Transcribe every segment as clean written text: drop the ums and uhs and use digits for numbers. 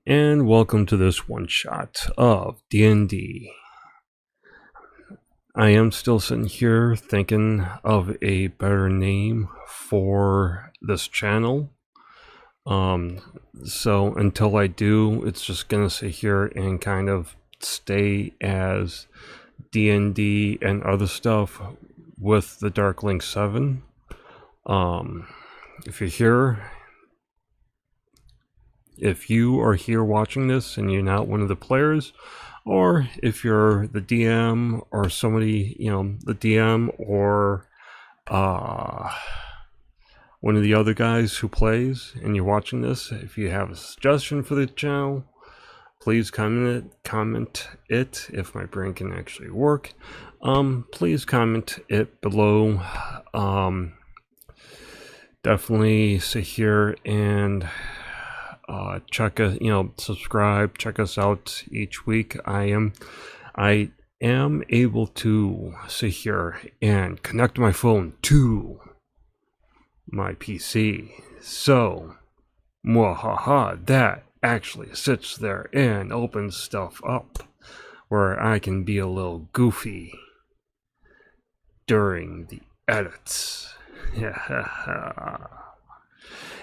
and welcome to this one-shot of D&D. I am still sitting here thinking of a better name for this channel. So until I do, it's just gonna sit here and kind of stay as D&D and other stuff with the Darklink 7. If you are here watching this and you're not one of the players, or if you're the DM or somebody, the DM or one of the other guys who plays and you're watching this, if you have a suggestion for the channel, please comment it if my brain can actually work. Please comment it below. Definitely sit here and subscribe, check us out each week. I am able to sit here and connect my phone to my PC. So, that actually sits there and opens stuff up where I can be a little goofy during the edits.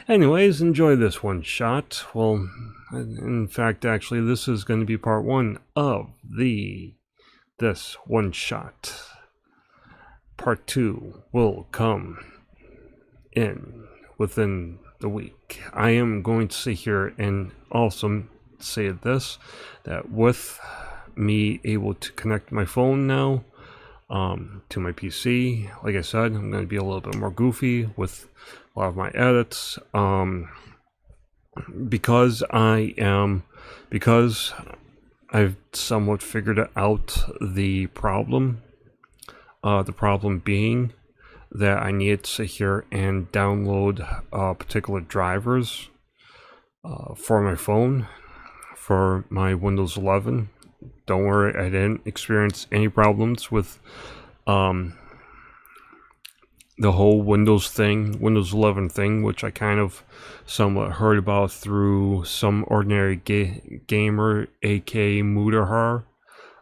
Anyways, enjoy this one shot. Well, in fact, actually, this is going to be part one of this one shot. Part two will come in within the week. I am going to sit here and also say this, that with me able to connect my phone now to my PC, like I said, I'm going to be a little bit more goofy with a lot of my edits, because I've somewhat figured out the problem. The problem being that I need to sit here and download particular drivers for my phone, for my Windows 11. Don't worry, I didn't experience any problems with the whole Windows 11 thing, which I kind of somewhat heard about through some ordinary gamer, aka Mudahar.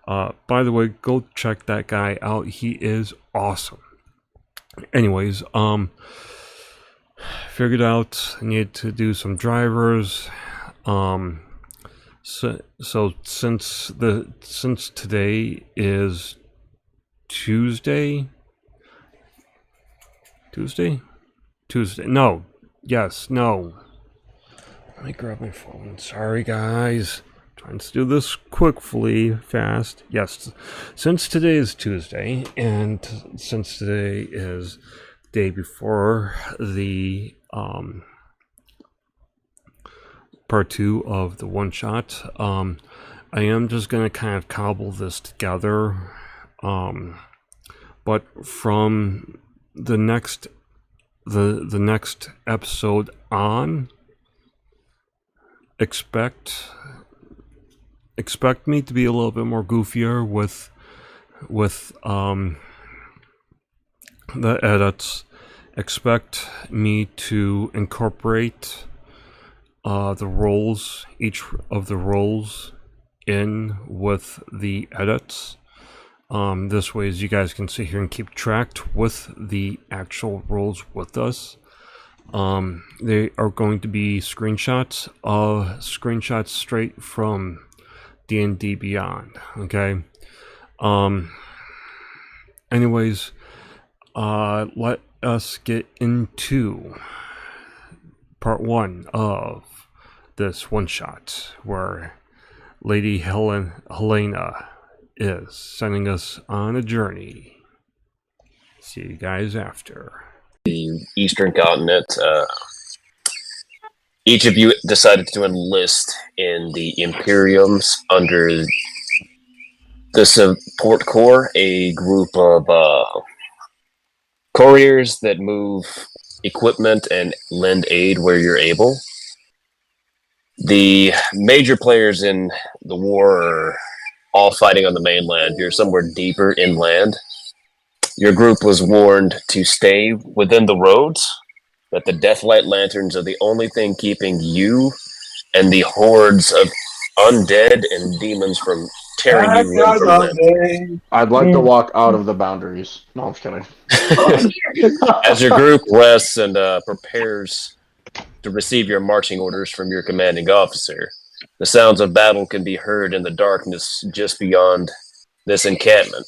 By the way, go check that guy out. He is awesome. Anyways, figured out I need to do some drivers. So since today is Tuesday. No. Yes. No. Let me grab my phone. Sorry, guys. Trying to do this quickly, fast. Yes. Since today is Tuesday, and since today is the day before the part two of the one shot, I am just gonna kind of cobble this together. But from the next episode on, expect me to be a little bit more goofier with the edits. Expect me to incorporate the roles, each of the roles, in with the edits. This way, as you guys can sit here and keep track with the actual roles with us. They are going to be screenshots straight from D&D Beyond. Okay. Anyways, let us get into part one of this one shot, where Lady Helena is sending us on a journey. See you guys after. The Eastern continent. Each of you decided to enlist in the Imperiums under the Support Corps, a group of couriers that move equipment and lend aid where you're able. The major players in the war are all fighting on the mainland. You're somewhere deeper inland. Your group was warned to stay within the roads, that the Deathlight Lanterns are the only thing keeping you and the hordes of undead and demons from tearing you limb from limb. I'd like to walk out of the boundaries. No, I'm just kidding. As your group rests and prepares to receive your marching orders from your commanding officer, the sounds of battle can be heard in the darkness just beyond this encampment.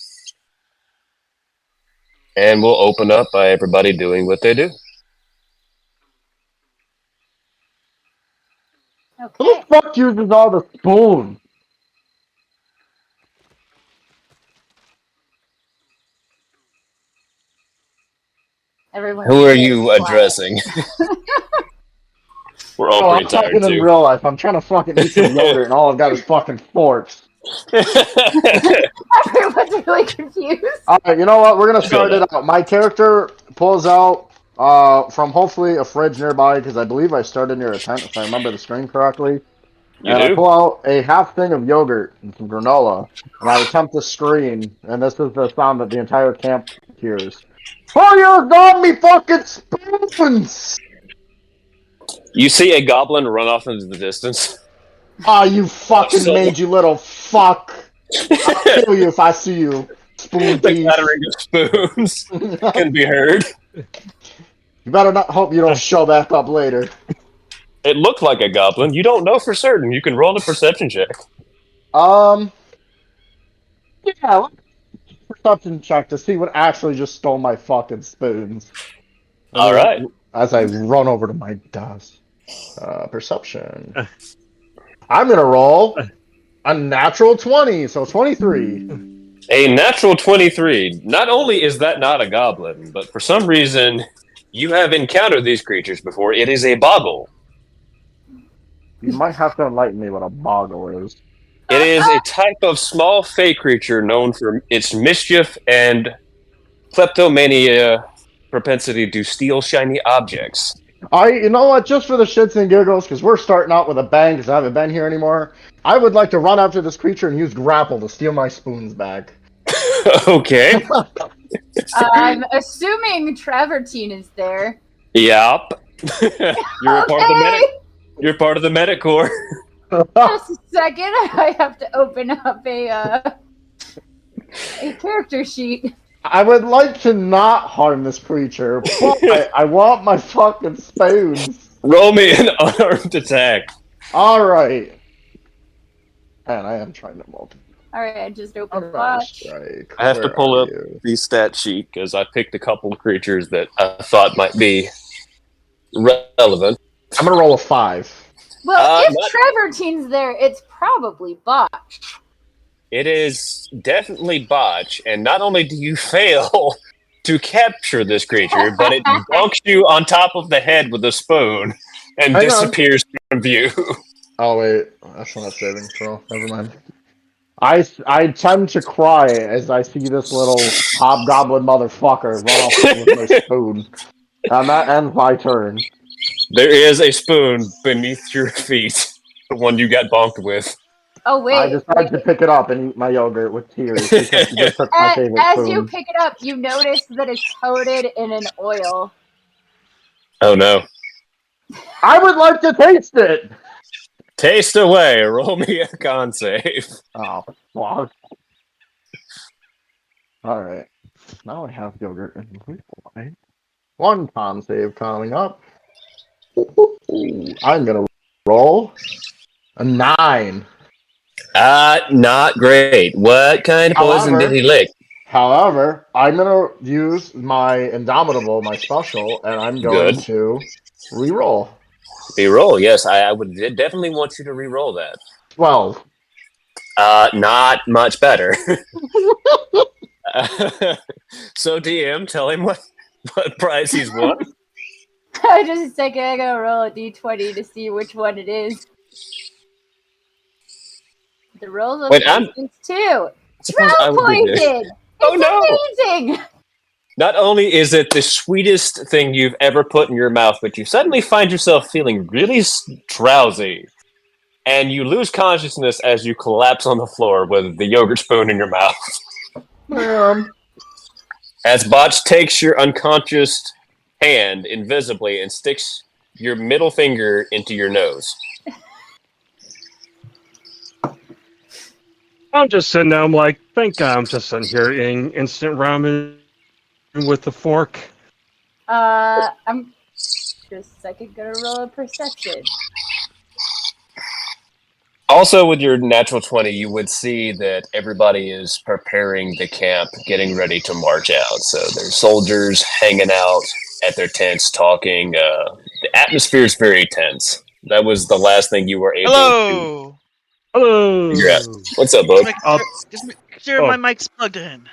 And we'll open up by everybody doing what they do. Who the fuck uses all the spoon? Everyone. Who are you addressing? We're all I'm pretty tired talking in too. real life. I'm trying to fucking eat some yogurt, and all I've got is fucking forks. Everyone's really confused. All right, you know what? We're gonna start it out. My character pulls out from hopefully a fridge nearby, because I believe I started near a tent, if I remember the screen correctly. I pull out a half thing of yogurt and some granola, and I attempt to scream, and this is the sound that the entire camp hears. Fire got me fucking spoons! You see a goblin run off into the distance. Ah, you fucking mangy little fuck! I'll kill you if I see you. Spoon The thief. clattering of spoons can be heard. You better not hope you don't show back up later. It looked like a goblin. You don't know for certain. You can roll a perception check. Yeah, perception check to see what actually just stole my fucking spoons. All right. As I run over to my desk. Perception. I'm gonna roll a natural 20, so 23. A natural 23. Not only is that not a goblin, but for some reason, you have encountered these creatures before. It is a boggle. You might have to enlighten me what a boggle is. It is a type of small fey creature known for its mischief and kleptomania propensity to steal shiny objects. You know what, just for the shits and giggles, because we're starting out with a bang because I haven't been here anymore, I would like to run after this creature and use grapple to steal my spoons back. Okay. I'm assuming Travertine is there. Yup. You're part of the medic corps. Just a second, I have to open up a character sheet. I would like to not harm this creature, but I want my fucking spoons. Roll me an unarmed attack. Alright. And I am trying to multi. Alright, I just opened Flash. Flash. I have to pull up the stat sheet because I picked a couple of creatures that I thought might be relevant. I'm gonna roll a 5. Well, if Travertine's there, it's probably botched. It is definitely botch, and not only do you fail to capture this creature, but it bonks you on top of the head with a spoon and disappears from view. Oh wait, that's not a saving throw. Never mind. I tend to cry as I see this little hobgoblin motherfucker run off with my spoon. And that ends my turn. There is a spoon beneath your feet, the one you got bonked with. Oh wait! I decided to pick it up and eat my yogurt with tears because you just took my favorite as spoon. you pick it up, you notice that it's coated in an oil. Oh no! I would like to taste it. Taste away. Roll me a con save. Oh fuck! All right, now I have yogurt and why? One con save coming up. I'm gonna roll a 9. Not great. What kind of poison did he lick? However, I'm gonna use my Indomitable, my special, and I'm going to re-roll. Re-roll, yes. I would definitely want you to re-roll that. 12. Not much better. So DM, tell him what prize he's won. Just a second, I gotta roll a d20 to see which one it is. The rolls of poisons too. Drown poison! It's amazing! Not only is it the sweetest thing you've ever put in your mouth, but you suddenly find yourself feeling really drowsy. And you lose consciousness as you collapse on the floor with the yogurt spoon in your mouth. As Botch takes your unconscious hand invisibly and sticks your middle finger into your nose. I'm just sitting there. I'm like, thank God I'm just sitting here eating instant ramen with a fork. I'm just a second gonna roll a perception. Also, with your natural 20, you would see that everybody is preparing the camp, getting ready to march out. So there's soldiers hanging out at their tents, talking. The atmosphere is very tense. That was the last thing you were able to figure out. Hello. What's up, bud? Just make sure my mic's plugged in.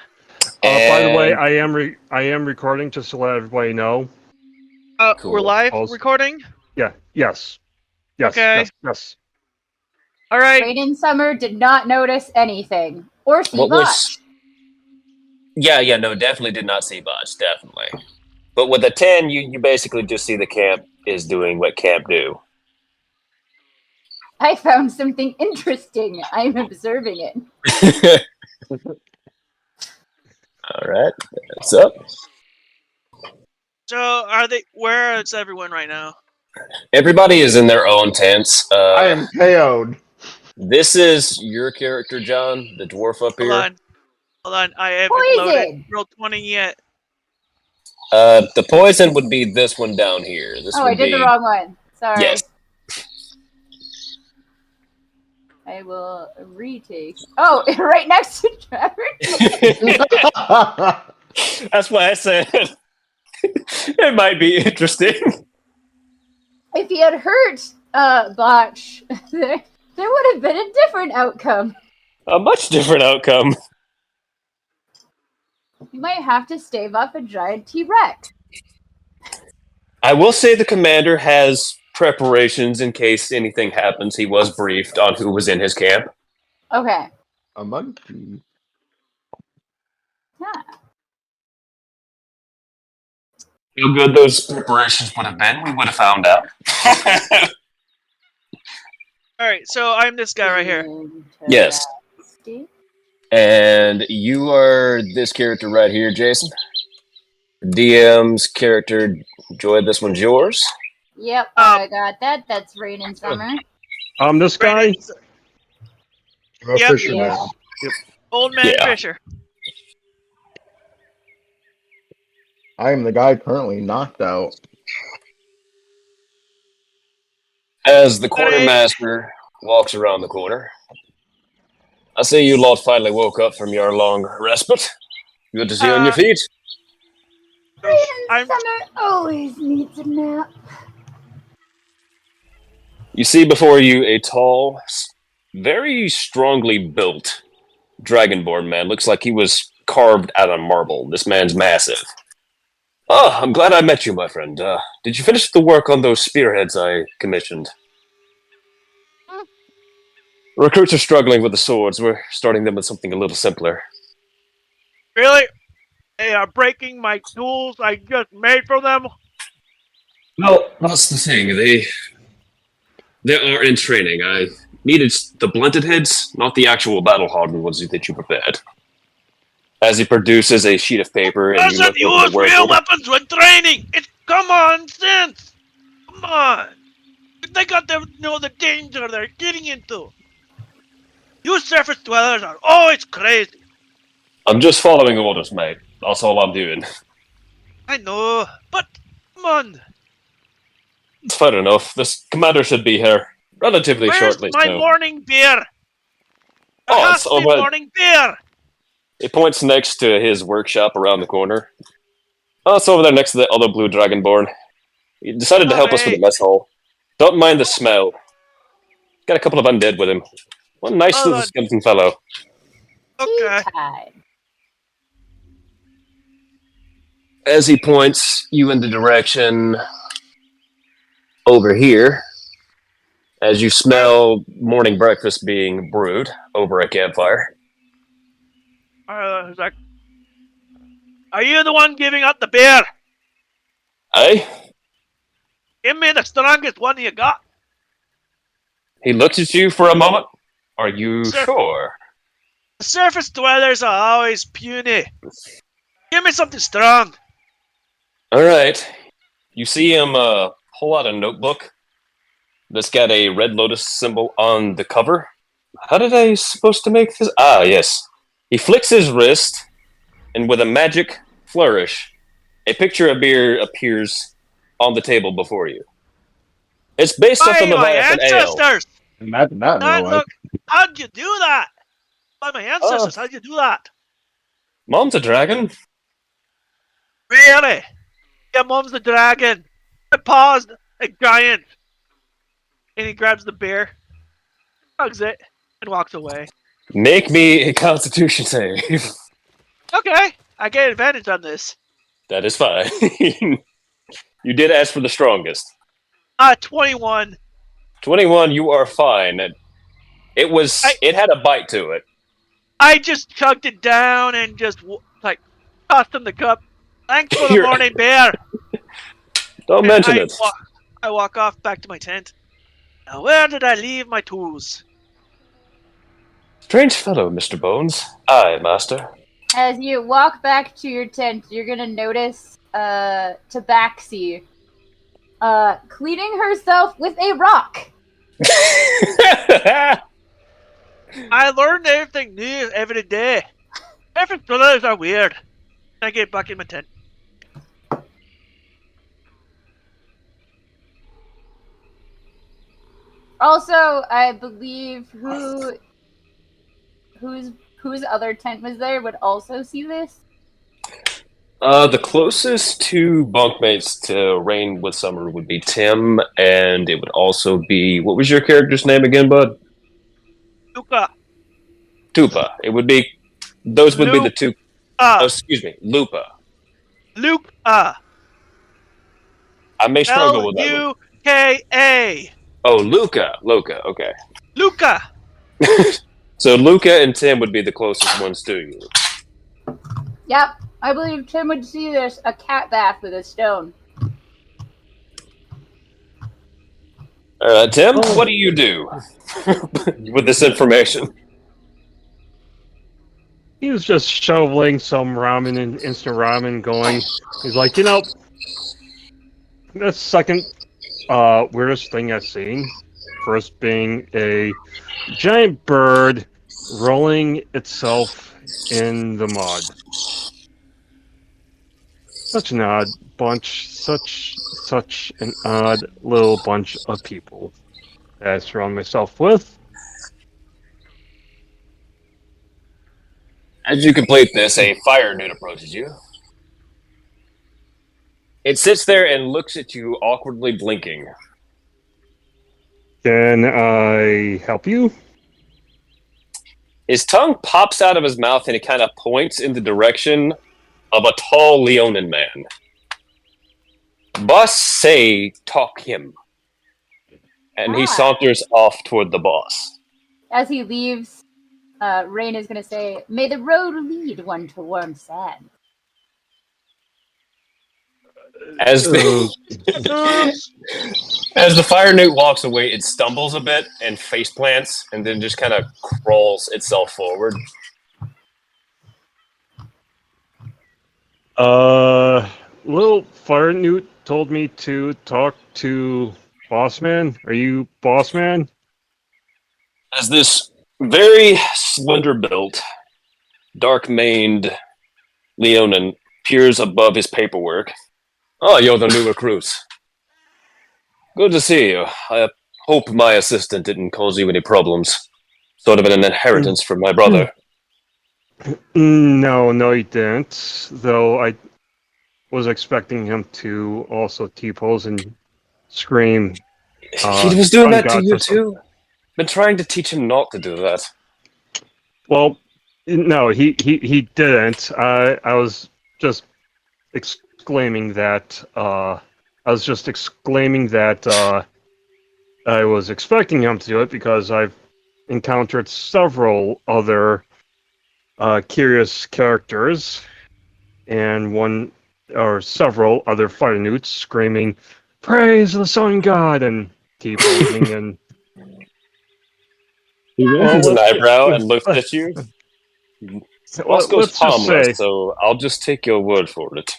By the way, And I am recording just to let everybody know. cool. We're live Also- recording? Yeah. Yes. Yes. Okay. Yes. All right. Rain in Summer did not notice anything. Or see What Botch. was? Yeah, no, definitely did not see Botch, definitely. But with a 10, you basically just see the camp is doing what camp do. I found something interesting. I'm observing it. All right, what's up? So, are they? Where is everyone right now? Everybody is in their own tents. I am KO'd. This is your character, John, the dwarf up here. Hold on. I haven't loaded roll 20 yet. The poison would be this one down here. This Oh, would I did be... the wrong one. Sorry. Yes. I will retake. Oh, right next to Trevor. That's why I said it might be interesting. If he had hurt Botch, there would have been a different outcome. A much different outcome. You might have to stave off a giant T-Rex. I will say the commander has preparations in case anything happens. He was briefed on who was in his camp. Okay. A monkey. Yeah. How good those preparations would have been, we would have found out. All right. So I'm this guy right here. Yes. And you are this character right here, Jason. DM's character, Joy, this one's yours. Yep, I got that. That's Rain in Summer. This guy. Yep. Fisherman. Yep. Old man Yeah. Fisher. I am the guy currently knocked out. As the quartermaster walks around the corner, I see you lot finally woke up from your long respite. Good to see you on your feet. Rain in Summer always needs a nap. You see before you a tall, very strongly built dragonborn man. Looks like he was carved out of marble. This man's massive. Oh, I'm glad I met you, my friend. Did you finish the work on those spearheads I commissioned? Recruits are struggling with the swords. We're starting them with something a little simpler. Really? They are breaking my tools I just made for them? Well, that's the thing. They are in training. I needed the blunted heads, not the actual battle-hardened ones that you prepared. As he produces a sheet of paper, and Doesn't use real weapons when training. It's common sense. Come on. They got to know the danger they're getting into. You surface dwellers are always crazy. I'm just following orders, mate. That's all I'm doing. I know, but come on. It's fair enough. This commander should be here relatively Where's shortly. my so. morning beer? Oh, it's over. Morning beer. He points next to his workshop around the corner. Oh, it's over there next to the other blue dragonborn. He decided to help us with the mess hall. Don't mind the smell. Got a couple of undead with him. What a nice little skeleton fellow. Okay. As he points you in the direction over here, as you smell morning breakfast being brewed over a campfire. Like, are you the one giving out the beer? Hey? Give me the strongest one you got. He looks at you for a moment. Are you sure? The surface dwellers are always puny. Give me something strong. All right. You see him pull out a notebook that's got a red lotus symbol on the cover, How did I supposed to make this? Ah, yes. He flicks his wrist, and with a magic flourish, a picture of beer appears on the table before you. It's based off the By my Leviathan Ale. ancestors! Imagine that in real life. Look, how'd you do that? By my ancestors, how'd you do that? Mom's a dragon. Really? Yeah, Mom's the dragon. I paused a giant. And he grabs the beer, hugs it, and walks away. Make me a Constitution save. Okay, I get advantage on this. That is fine. You did ask for the strongest. 21. 21, you are fine. It had a bite to it. I just chugged it down and just, tossed him the cup. Thanks for the morning beer. Don't mention it. I walk off back to my tent. Now, where did I leave my tools? Strange fellow, Mr. Bones. Aye, master. As you walk back to your tent, you're gonna notice Tabaxi cleaning herself with a rock. I learned everything new every day. Different colors are weird. I get back in my tent. Also, I believe whose other tent was there would also see this. The closest two bunkmates to Rain with Summer would be Tim, and it would also be, what was your character's name again, bud? Luca. Tupa. It would be, those would be the two. Oh, excuse me, Lupa. Luca. I may struggle with that one. Luka. Oh, Luca. Okay. Luca. So Luca and Tim would be the closest ones to you. Yep, I believe Tim would see this a cat bath with a stone. Tim, what do you do with this information? He was just shoveling some ramen and instant ramen going. He's like, that's the second weirdest thing I've seen. First being a giant bird rolling itself in the mud. Such an odd bunch, such an odd little bunch of people that I surround myself with. As you complete this, a fire newt approaches you. It sits there and looks at you, awkwardly blinking. Can I help you? His tongue pops out of his mouth and he kind of points in the direction of a tall Leonin man. Boss say talk him. And he saunters off toward the boss. As he leaves, Rain is going to say, "May the road lead one to warm sand." As the fire newt walks away, it stumbles a bit and face plants, and then just kind of crawls itself forward. Little fire newt told me to talk to Bossman. Are you Bossman? As this very slender-built, dark-maned Leonin peers above his paperwork. Oh, you're the new recruits. Good to see you. I hope my assistant didn't cause you any problems. Sort of an inheritance from my brother. No, he didn't. Though I was expecting him to also T-pose and scream. He was doing that to you too? Been trying to teach him not to do that. Well, no, he didn't. I was just exclaiming that. I was expecting him to do it because I've encountered several other curious characters, and several other fire newts screaming, "Praise the sun god!" and T-posing and. He raises an eyebrow and looks at you. Boss goes harmless, so I'll just take your word for it.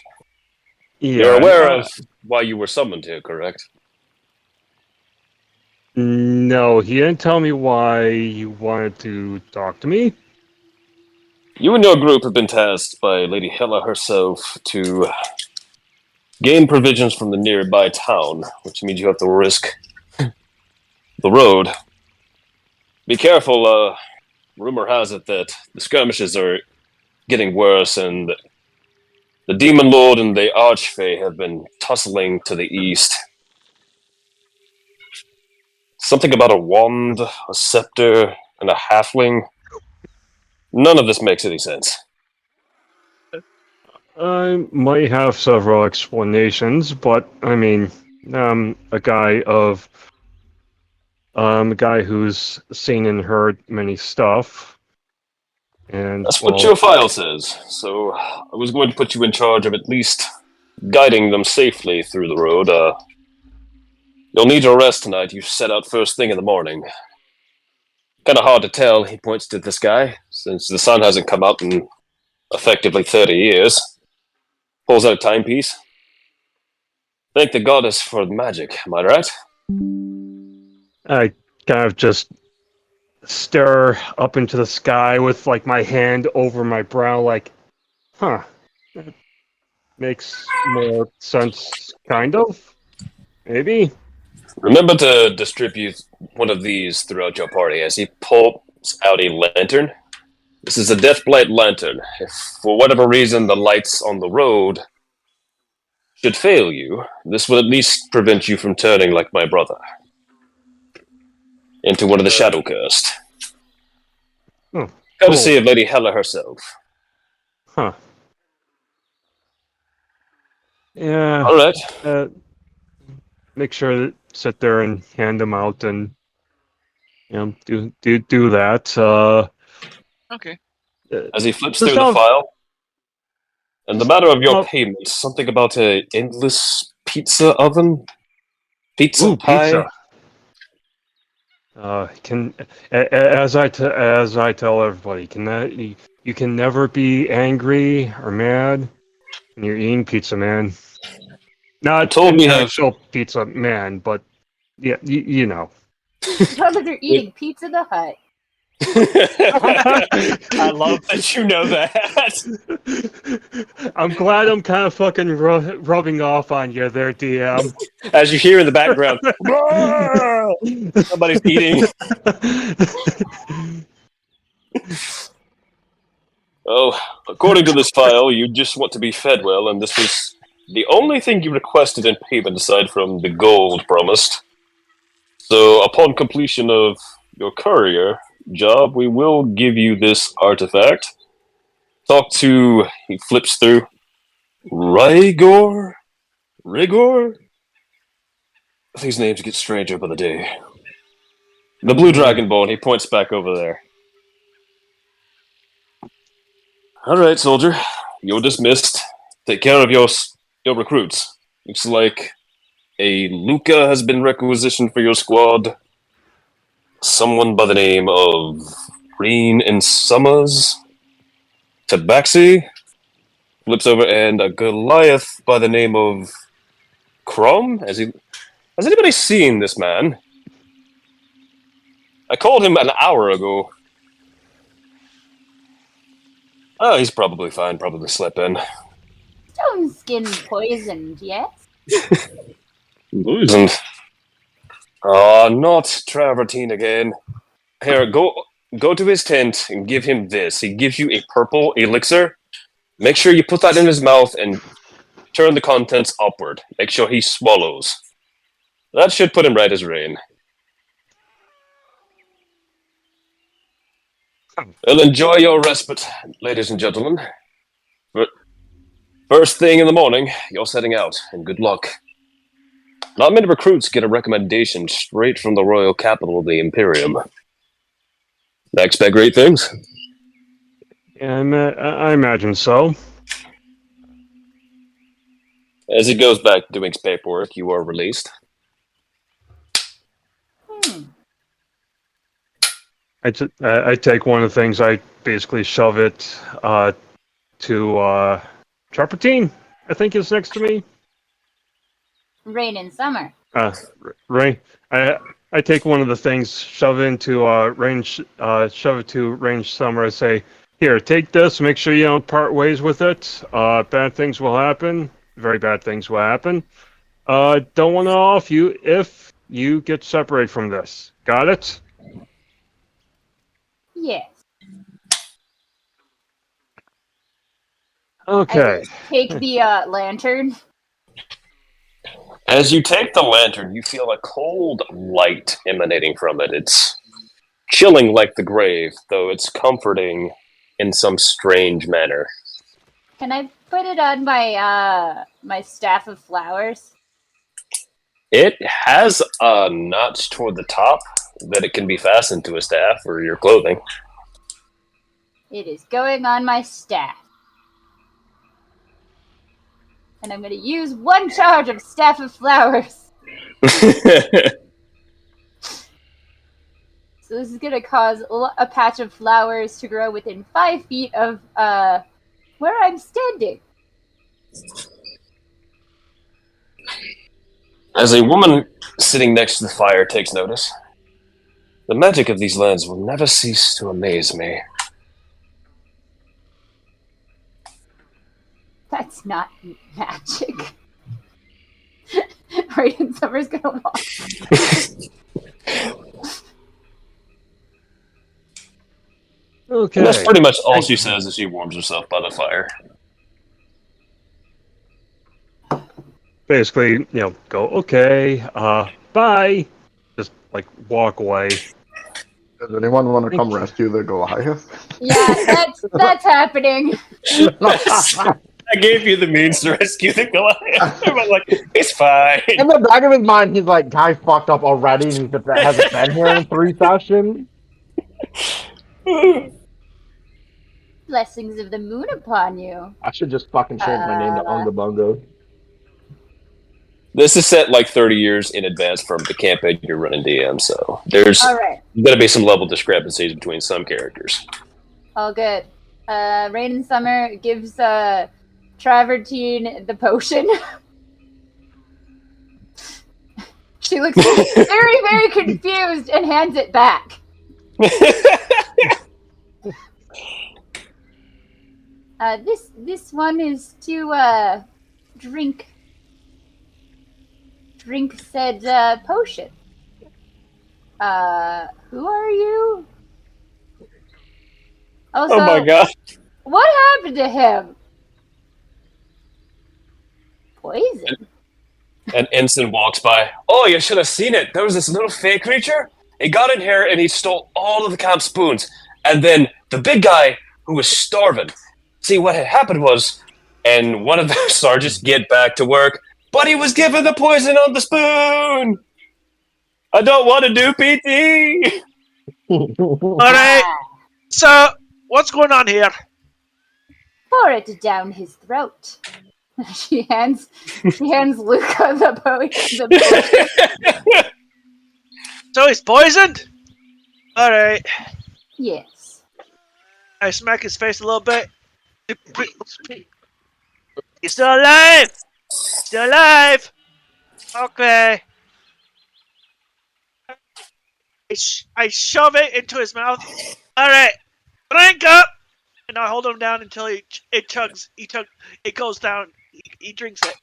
Yeah, You're aware of why you were summoned here, correct? No, he didn't tell me why you wanted to talk to me. You and your group have been tasked by Lady Hella herself to gain provisions from the nearby town, which means you have to risk the road. Be careful, rumor has it that the skirmishes are getting worse, and the Demon Lord and the Archfey have been tussling to the east. Something about a wand, a scepter, and a halfling. None of this makes any sense. I might have several explanations, but I mean, a guy who's seen and heard many stuff, and That's what your file says. So I was going to put you in charge of at least guiding them safely through the road. You'll need to rest tonight. You set out first thing in the morning. Kind of hard to tell, he points to the sky, since the sun hasn't come out in effectively 30 years. Pulls out a timepiece. Thank the goddess for the magic, am I right? I kind of just stare up into the sky with like my hand over my brow, like, that makes more sense, kind of. Maybe. Remember to distribute one of these throughout your party as he pulls out a lantern. This is a Deathblight lantern. If for whatever reason the lights on the road should fail you, this will at least prevent you from turning like my brother into one of the Shadow Cursed. Oh, Courtesy cool. of Lady Hella herself. Huh. Yeah. All right. Make sure to sit there and hand them out, and do that. Okay. As he flips through the file, and the matter of your payment, something about a endless pizza oven, pizza pie. Pizza. As I tell everybody, you can never be angry or mad when you're eating pizza, man. Not an actual pizza man, but yeah, you know. Because they're eating Pizza the Hut. I love that you know that. I'm glad I'm kind of fucking rubbing off on you there, DM. As you hear in the background, somebody's eating. Oh, according to this file, you just want to be fed well, and this was the only thing you requested in payment aside from the gold promised. So, upon completion of your courier job, we will give you this artifact. He flips through, Rigor? These names get stranger by the day. The Blue Dragonborn, he points back over there. Alright, soldier. You're dismissed. Take care of your recruits. Looks like a Luca has been requisitioned for your squad. Someone by the name of Green and Summers. Tabaxi. Flips over, and a Goliath by the name of Crom? Has anybody seen this man? I called him an hour ago. Oh, he's probably fine. Probably slept in. Stone skin poisoned, yes? Poisoned? Oh, not Travertine again. Here, go to his tent and give him this. He gives you a purple elixir. Make sure you put that in his mouth and turn the contents upward. Make sure he swallows. That should put him right as rain. Well, enjoy your respite, ladies and gentlemen. But first thing in the morning, you're setting out, and good luck. Not many recruits get a recommendation straight from the royal capital of the Imperium. I expect great things. Yeah, I imagine so. As he goes back doing his paperwork, you are released. I take one of the things, I basically shove it to Travertine, I think is next to me. Rain in summer. Rain. I I take one of the things, shove it to range Summer, and say, "Here, take this. Make sure you don't part ways with it. Bad things will happen. Very bad things will happen. Don't want to off you if you get separated from this. Got it?" Yes. Okay. I just take the lantern. As you take the lantern, you feel a cold light emanating from it. It's chilling like the grave, though it's comforting in some strange manner. Can I put it on my my staff of flowers? It has a notch toward the top that it can be fastened to a staff or your clothing. It is going on my staff. And I'm going to use 1 charge of Staff of Flowers. So this is going to cause a patch of flowers to grow within 5 feet of where I'm standing. As a woman sitting next to the fire takes notice, the magic of these lands will never cease to amaze me. That's not magic. Right, and Summer's gonna walk. Okay. And that's pretty much all she says as she warms herself by the fire. Basically, go, okay, bye. Just, walk away. Does anyone want to come rescue the Goliath? Yeah, that's happening. I gave you the means to rescue the Goliath. I'm like, it's fine. In the back of his mind, he's like, guy fucked up already and he hasn't been here in 3 sessions. Blessings of the moon upon you. I should just fucking change my name to Unga Bunga. This is set 30 years in advance from the campaign you're running DM, so there's Alright. going to be some level discrepancies between some characters. All good. Rain and Summer gives Travertine the potion. She looks very, very confused and hands it back. This one is to drink said potion. Who are you? Also, Oh my god. what happened to him? Poison. An ensign walks by. Oh, you should have seen it. There was this little fey creature. He got in here and he stole all of the camp spoons. And then the big guy who was starving. See, what had happened was, and one of the sergeants get back to work, but he was given the poison on the spoon. I don't want to do PT. Alright, so what's going on here? Pour it down his throat. She hands Luca the potion. So he's poisoned? Alright. Yes. I smack his face a little bit. He's still alive! Still alive! Okay. I shove it into his mouth. Alright. Drink up! And I hold him down until it chugs. It goes down. He drinks it.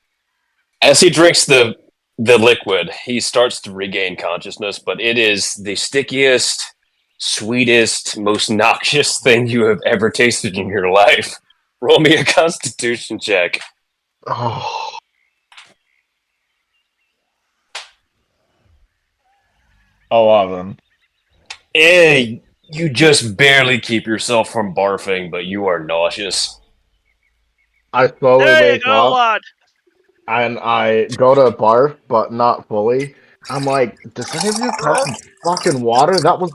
As he drinks the liquid, he starts to regain consciousness, but it is the stickiest, sweetest, most noxious thing you have ever tasted in your life. Roll me a Constitution check. Oh. $11. You just barely keep yourself from barfing, but you are nauseous. I slowly There you wake go, up lad. and I go to barf, but not fully. I'm like, does any of you have some fucking water? That was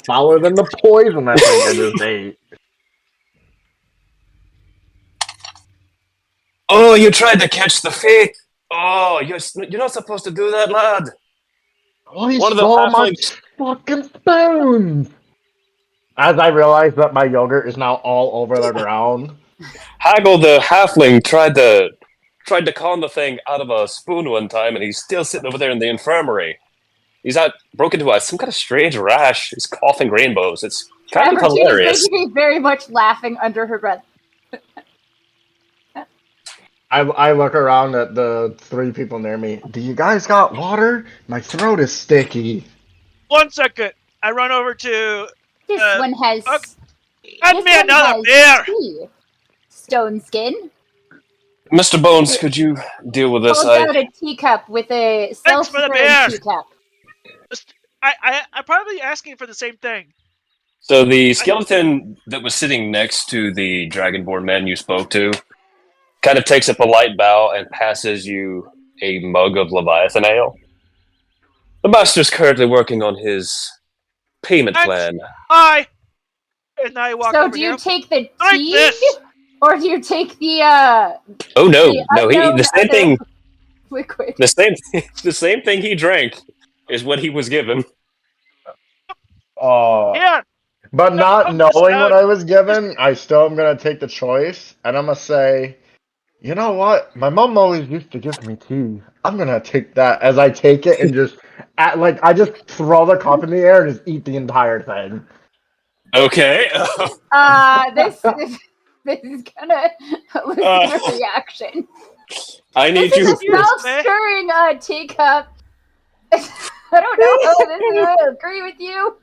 fouler than the poison I think I just ate. Oh, you tried to catch the fate. Oh, you're not supposed to do that, lad. Oh, he One of the stole my halflings- fucking spoons! As I realize that my yogurt is now all over the ground. Haggle the halfling tried to con the thing out of a spoon one time, and he's still sitting over there in the infirmary. He's not broken into some kind of strange rash. He's coughing rainbows. It's kind of Travertine is hilarious. basically very much laughing under her breath. I look around at the 3 people near me. Do you guys got water? My throat is sticky. 1 second. I run over to. This one has. Add me another beer. Tea. Stone skin. Mr. Bones, could you deal with this? Holds out a teacup with a self-serve teacup. I'm probably asking for the same thing. So the skeleton that was sitting next to the Dragonborn man you spoke to kind of takes a polite bow and passes you a mug of Leviathan ale. The master's currently working on his payment plan. Hi. And I walk over So do you here. take the Drink tea? this. Or do you take the Oh no, the same thing. Liquid. The same thing he drank is what he was given. Yeah. But not knowing what I was given, I still am gonna take the choice, and I'm gonna say, you know what? My mom always used to give me tea. I'm gonna take that as I take it and just I just throw the cup in the air and just eat the entire thing. Okay. This is gonna elicit a reaction. I need this you. This is a self-stirring teacup. I don't know how this is gonna agree with you.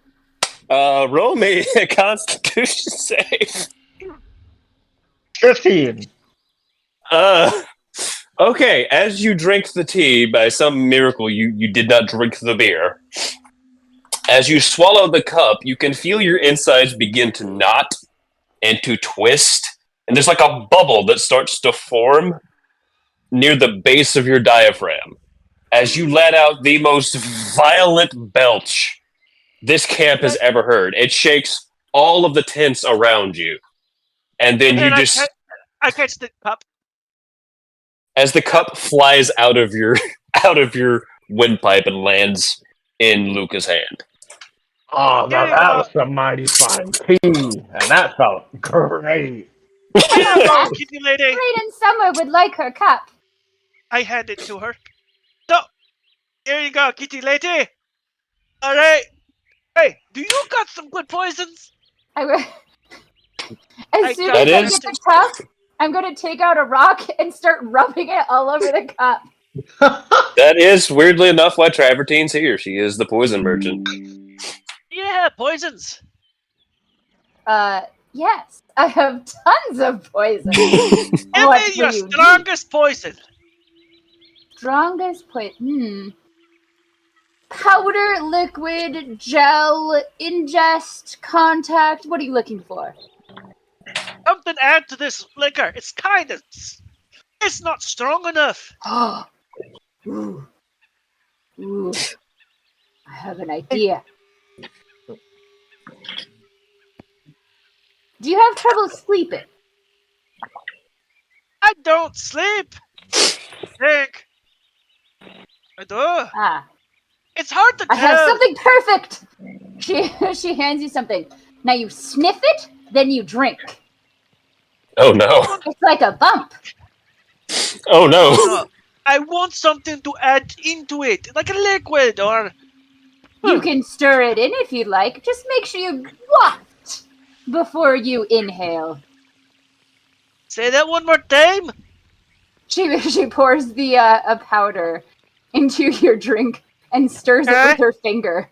Roll me a Constitution save. 15. Okay. As you drink the tea, by some miracle, you did not drink the beer. As you swallow the cup, you can feel your insides begin to knot and to twist, and there's like a bubble that starts to form near the base of your diaphragm. As you let out the most violent belch this camp has ever heard. It shakes all of the tents around you. And then you just... I catch the cup. As the cup flies out of your windpipe and lands in Luca's hand. Oh, now that was some mighty fine tea, and that felt great. Kitty lady. Raiden Summer would like her cup. I hand it to her. So, here you go, kitty lady. All right. Hey, do you got some good poisons? As soon as I get the cup, I'm going to take out a rock and start rubbing it all over the cup. That is, weirdly enough, why Travertine's here. She is the poison merchant. Yeah, poisons. Yes. I have tons of poison. Give me your strongest poison. Strongest poison? Powder, liquid, gel, ingest, contact. What are you looking for? Something add to this liquor. It's kind of... It's not strong enough. Ooh. I have an idea. Do you have trouble sleeping? I don't sleep. Think. I do. It's hard to tell. I have something perfect. She hands you something. Now you sniff it, then you drink. Oh no. It's like a bump. Oh no. I want something to add into it, like a liquid or... You can stir it in if you'd like. Just make sure you waft before you inhale. Say that one more time. She pours the a powder into your drink and stirs it with her finger.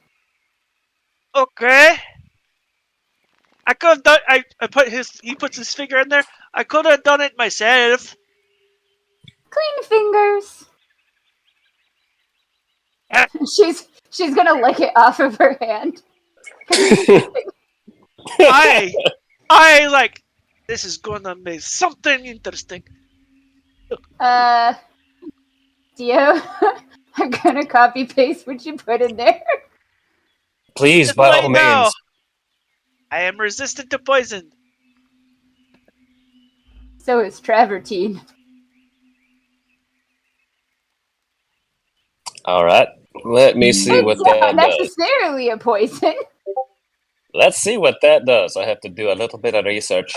Okay. I could have done. He puts his finger in there. I could have done it myself. Clean fingers. She's gonna lick it off of her hand. I like. This is gonna be something interesting. Dio, I'm gonna copy paste what you put in there. Please, by all means. I am resistant to poison. So is Travertine. All right. Let me see what that not does. necessarily a poison. Let's see what that does. I have to do a little bit of research.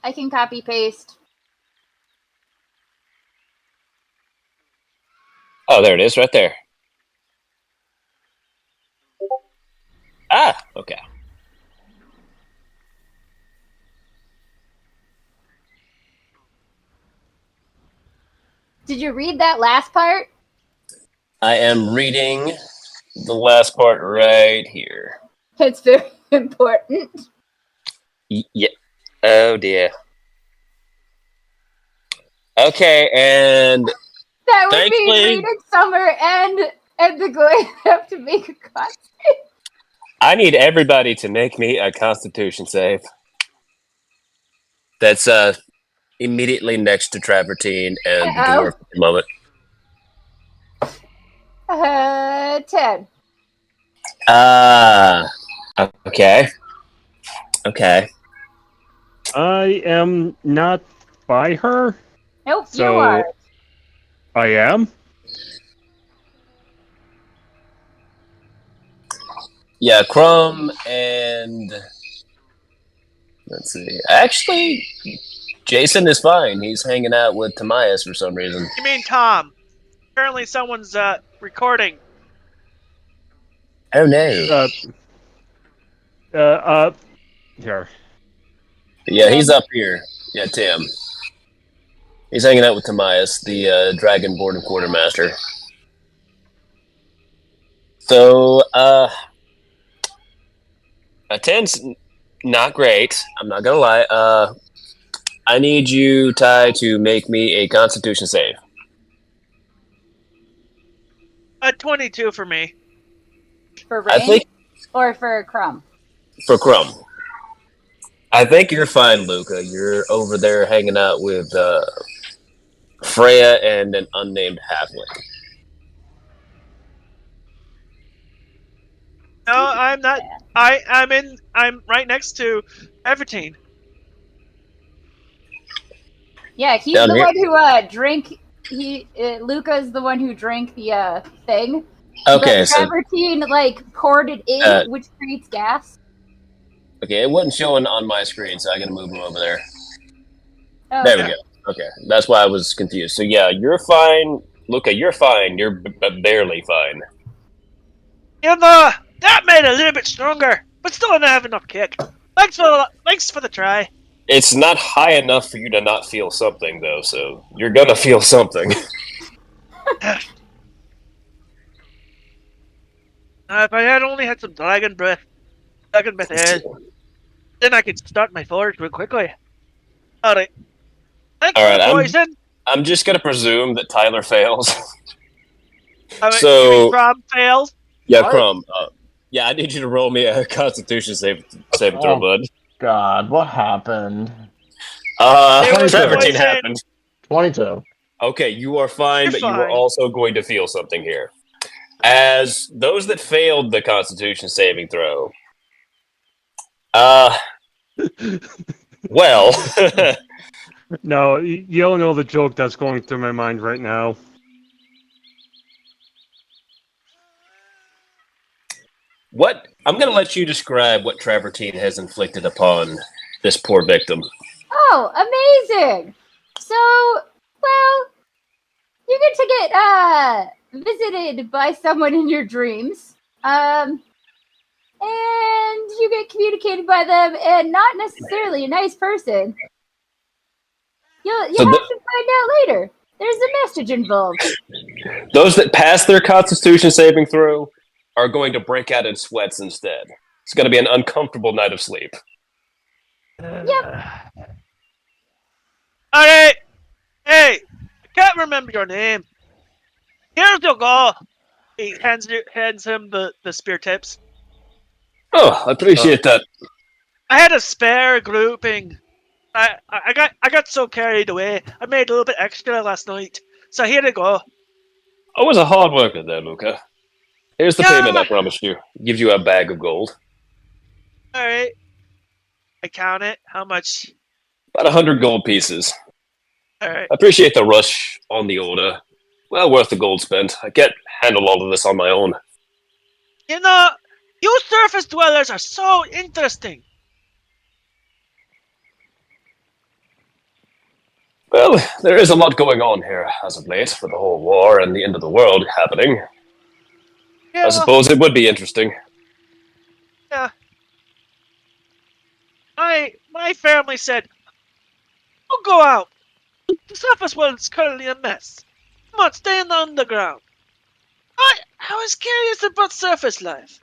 I can copy paste. Oh, there it is, right there. Ah, okay. Did you read that last part? I am reading the last part right here. It's very important. Yeah. Oh dear. Okay, and That would be thankfully, Reed and Summer and the going have to make a cut. I need everybody to make me a Constitution save. That's immediately next to Travertine and the Uh-oh. dwarf at the moment. 10. Okay. Okay. I am not by her. Nope, So you are. I am. Yeah, Crumb and let's see. Actually, Jason is fine. He's hanging out with Tamias for some reason. You mean Tom? Apparently someone's recording. Oh no. Here. Yeah, he's up here. Yeah, Tim. He's hanging out with Tamias, the Dragonborn quartermaster. So, a 10's not great. I'm not gonna lie. I need you, Ty, to make me a Constitution save. A 22 for me. For I Rain think or for Crumb? for Crumb. I think you're fine, Luca. You're over there hanging out with Freya and an unnamed halfling. No, I'm not. I'm right next to Evertine. Yeah, he's Down the here? one who drank. Luca's the one who drank the thing. Okay, but so Travertine poured it in, which creates gas. okay, it wasn't showing on my screen, so I'm gonna move him over there. Oh, There we go. Okay, that's why I was confused. So yeah, you're fine, Luca. You're fine. You're barely fine. You know, that made it a little bit stronger, but still don't have enough kick. Thanks for the try. It's not high enough for you to not feel something, though. So you're gonna feel something. If I had only had some dragon breath air, then I could start my forge real quickly. Alright. Thanks All for right, the poison. I'm just gonna presume that Tyler fails. I mean, So- you mean Crumb fails. Yeah, What? Crumb. Yeah, I need you to roll me a Constitution save throw, Oh. bud. God, what happened? There was Travertine poison. happened. 22. Okay, you are fine, You're but you are fine. also going to feel something here. As those that failed the Constitution saving throw, well, No, you don't know the joke that's going through my mind right now. what I'm going to let you describe what Travertine has inflicted upon this poor victim. Oh, amazing! So, well, you get to get visited by someone in your dreams. And you get communicated by them, and not necessarily a nice person. You'll So have to find out later. There's a message involved. Those that pass their Constitution saving throw are going to break out in sweats instead. It's going to be an uncomfortable night of sleep. Yep. Alright. Hey, I can't remember your name. Here's your go. He hands him the spear tips. Oh, I appreciate that. I had a spare grouping. I got so carried away. I made a little bit extra last night. So here you go. I was a hard worker there, Luca. Here's the Yeah. payment I promised you. Gives you a bag of gold. Alright. I count it. How much? About 100 gold pieces. Alright. I appreciate the rush on the order. Well worth the gold spent. I can't handle all of this on my own. You know, you surface dwellers are so interesting. Well, there is a lot going on here as of late, with the whole war and the end of the world happening. Yeah, I suppose it would be interesting. yeah. My family said, "Don't go out. The surface world's currently a mess. Come on, stay in the underground." I was curious about surface life.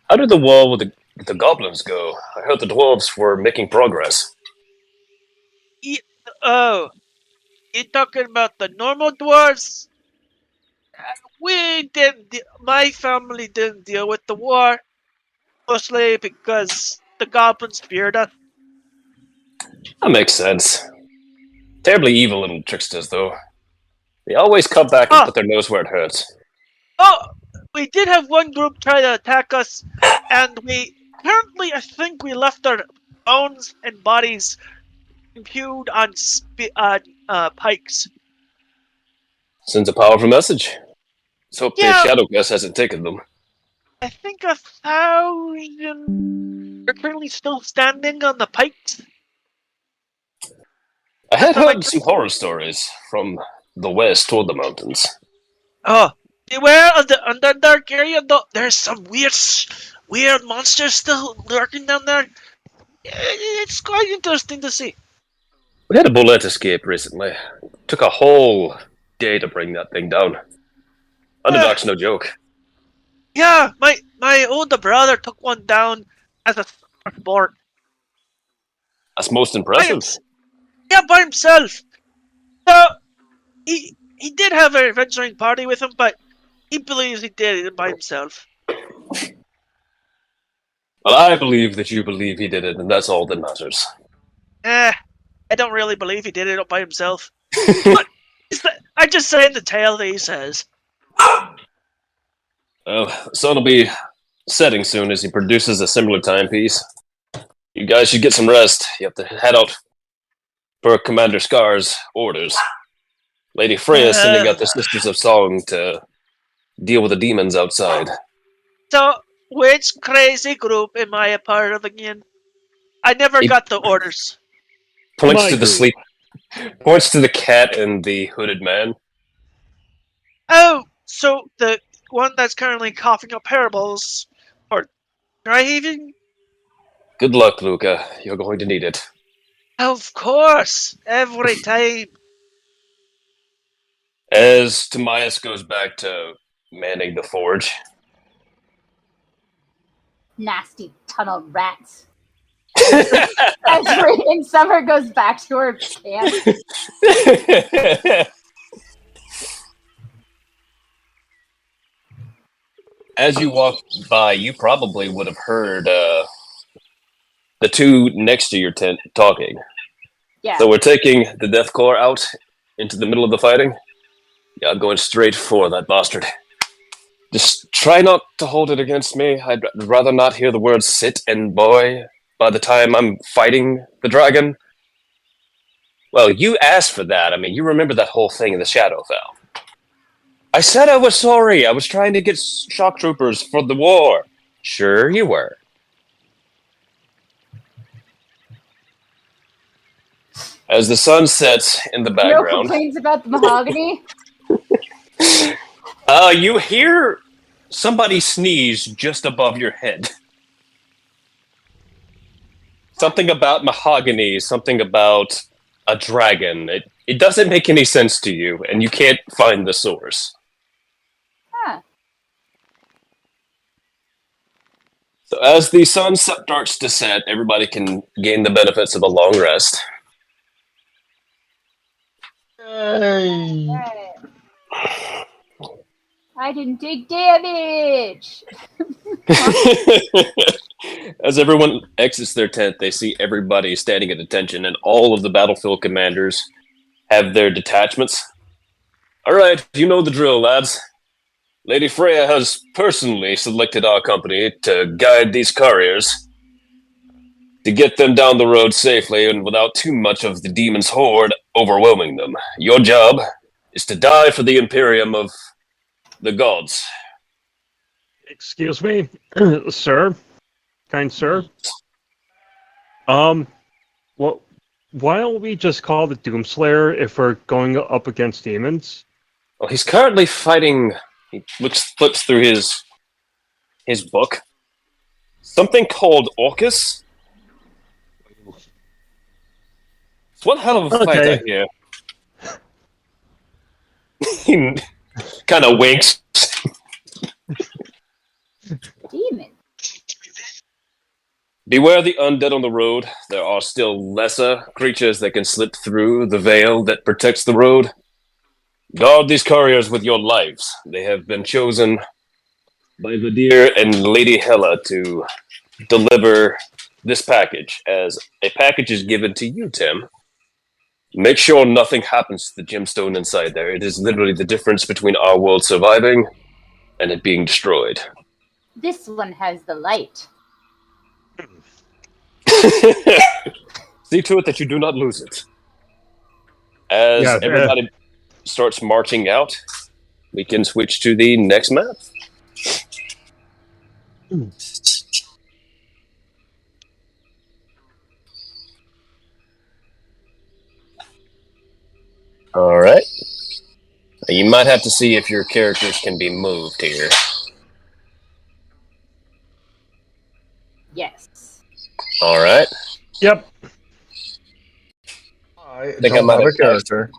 How did the war with the goblins go? I heard the dwarves were making progress. Oh, you talking about the normal dwarves? My family didn't deal with the war, mostly because the goblins feared us. That makes sense. Terribly evil little tricksters, though. They always come back and put their nose where it hurts. Oh, we did have one group try to attack us, and I think we left our bones and bodies imbued on pikes. Sends a powerful message. Let's hope the Yeah, Shadow Guest hasn't taken them. I think 1,000 are currently still standing on the pikes. I had heard some horror stories from the west toward the mountains. Oh, beware of the Underdark area, though. There's some weird monsters still lurking down there. It's quite interesting to see. We had a bullet escape recently. Took a whole day to bring that thing down. Underdark's no joke. Yeah, my older brother took one down as a sport. That's most impressive. By himself. So he did have an adventuring party with him, but he believes he did it by himself. Well, I believe that you believe he did it, and that's all that matters. I don't really believe he did it by himself. But I'm just saying the tale that he says. Well, the sun will be setting soon as he produces a similar timepiece. You guys should get some rest. You have to head out for Commander Scar's orders. Lady Freya sending out the Sisters of Song to deal with the demons outside. So, which crazy group am I a part of again? I never got the orders. Points to the cat and the hooded man. Oh, so the one that's currently coughing up parables or dry heaving? Good luck, Luca. You're going to need it. Of course, every time. As Timaeus goes back to manning the forge. Nasty tunnel rats. As Raven Summer goes back to her camp. As you walk by, you probably would have heard the two next to your tent talking. Yeah. So we're taking the Death Corps out into the middle of the fighting. Yeah, I'm going straight for that bastard. Just try not to hold it against me. I'd rather not hear the words sit and boy by the time I'm fighting the dragon. Well, you asked for that. I mean, you remember that whole thing in the Shadowfell. I said I was sorry. I was trying to get shock troopers for the war. Sure you were. As the sun sets in the background... No complaints about the mahogany? You hear somebody sneeze just above your head. Something about mahogany, something about a dragon. It doesn't make any sense to you, and you can't find the source. Huh. So as the sun starts to set, everybody can gain the benefits of a long rest. Hey. I didn't take damage. As everyone exits their tent, they see everybody standing at attention, and all of the battlefield commanders have their detachments. All right, you know the drill, lads. Lady Freya has personally selected our company to guide these couriers to get them down the road safely and without too much of the demon's horde overwhelming them. Your job is to die for the Imperium of the gods. Excuse me, sir, kind sir. What why don't we just call the Doomslayer if we're going up against demons? Well, he's currently fighting. He flips through his book. Something called Orcus. It's one hell of a fight Okay. out here. He kind of winks. Demon. Beware the undead on the road. There are still lesser creatures that can slip through the veil that protects the road. Guard these couriers with your lives. They have been chosen by Vadir and Lady Hela to deliver this package. As a package is given to you, Tim, make sure nothing happens to the gemstone inside there. It is literally the difference between our world surviving and it being destroyed. This one has the light. See to it that you do not lose it. As everybody starts marching out, we can switch to the next map. All right. You might have to see if your characters can be moved here. Yes. All right. Yep. I think I don't might have a have character.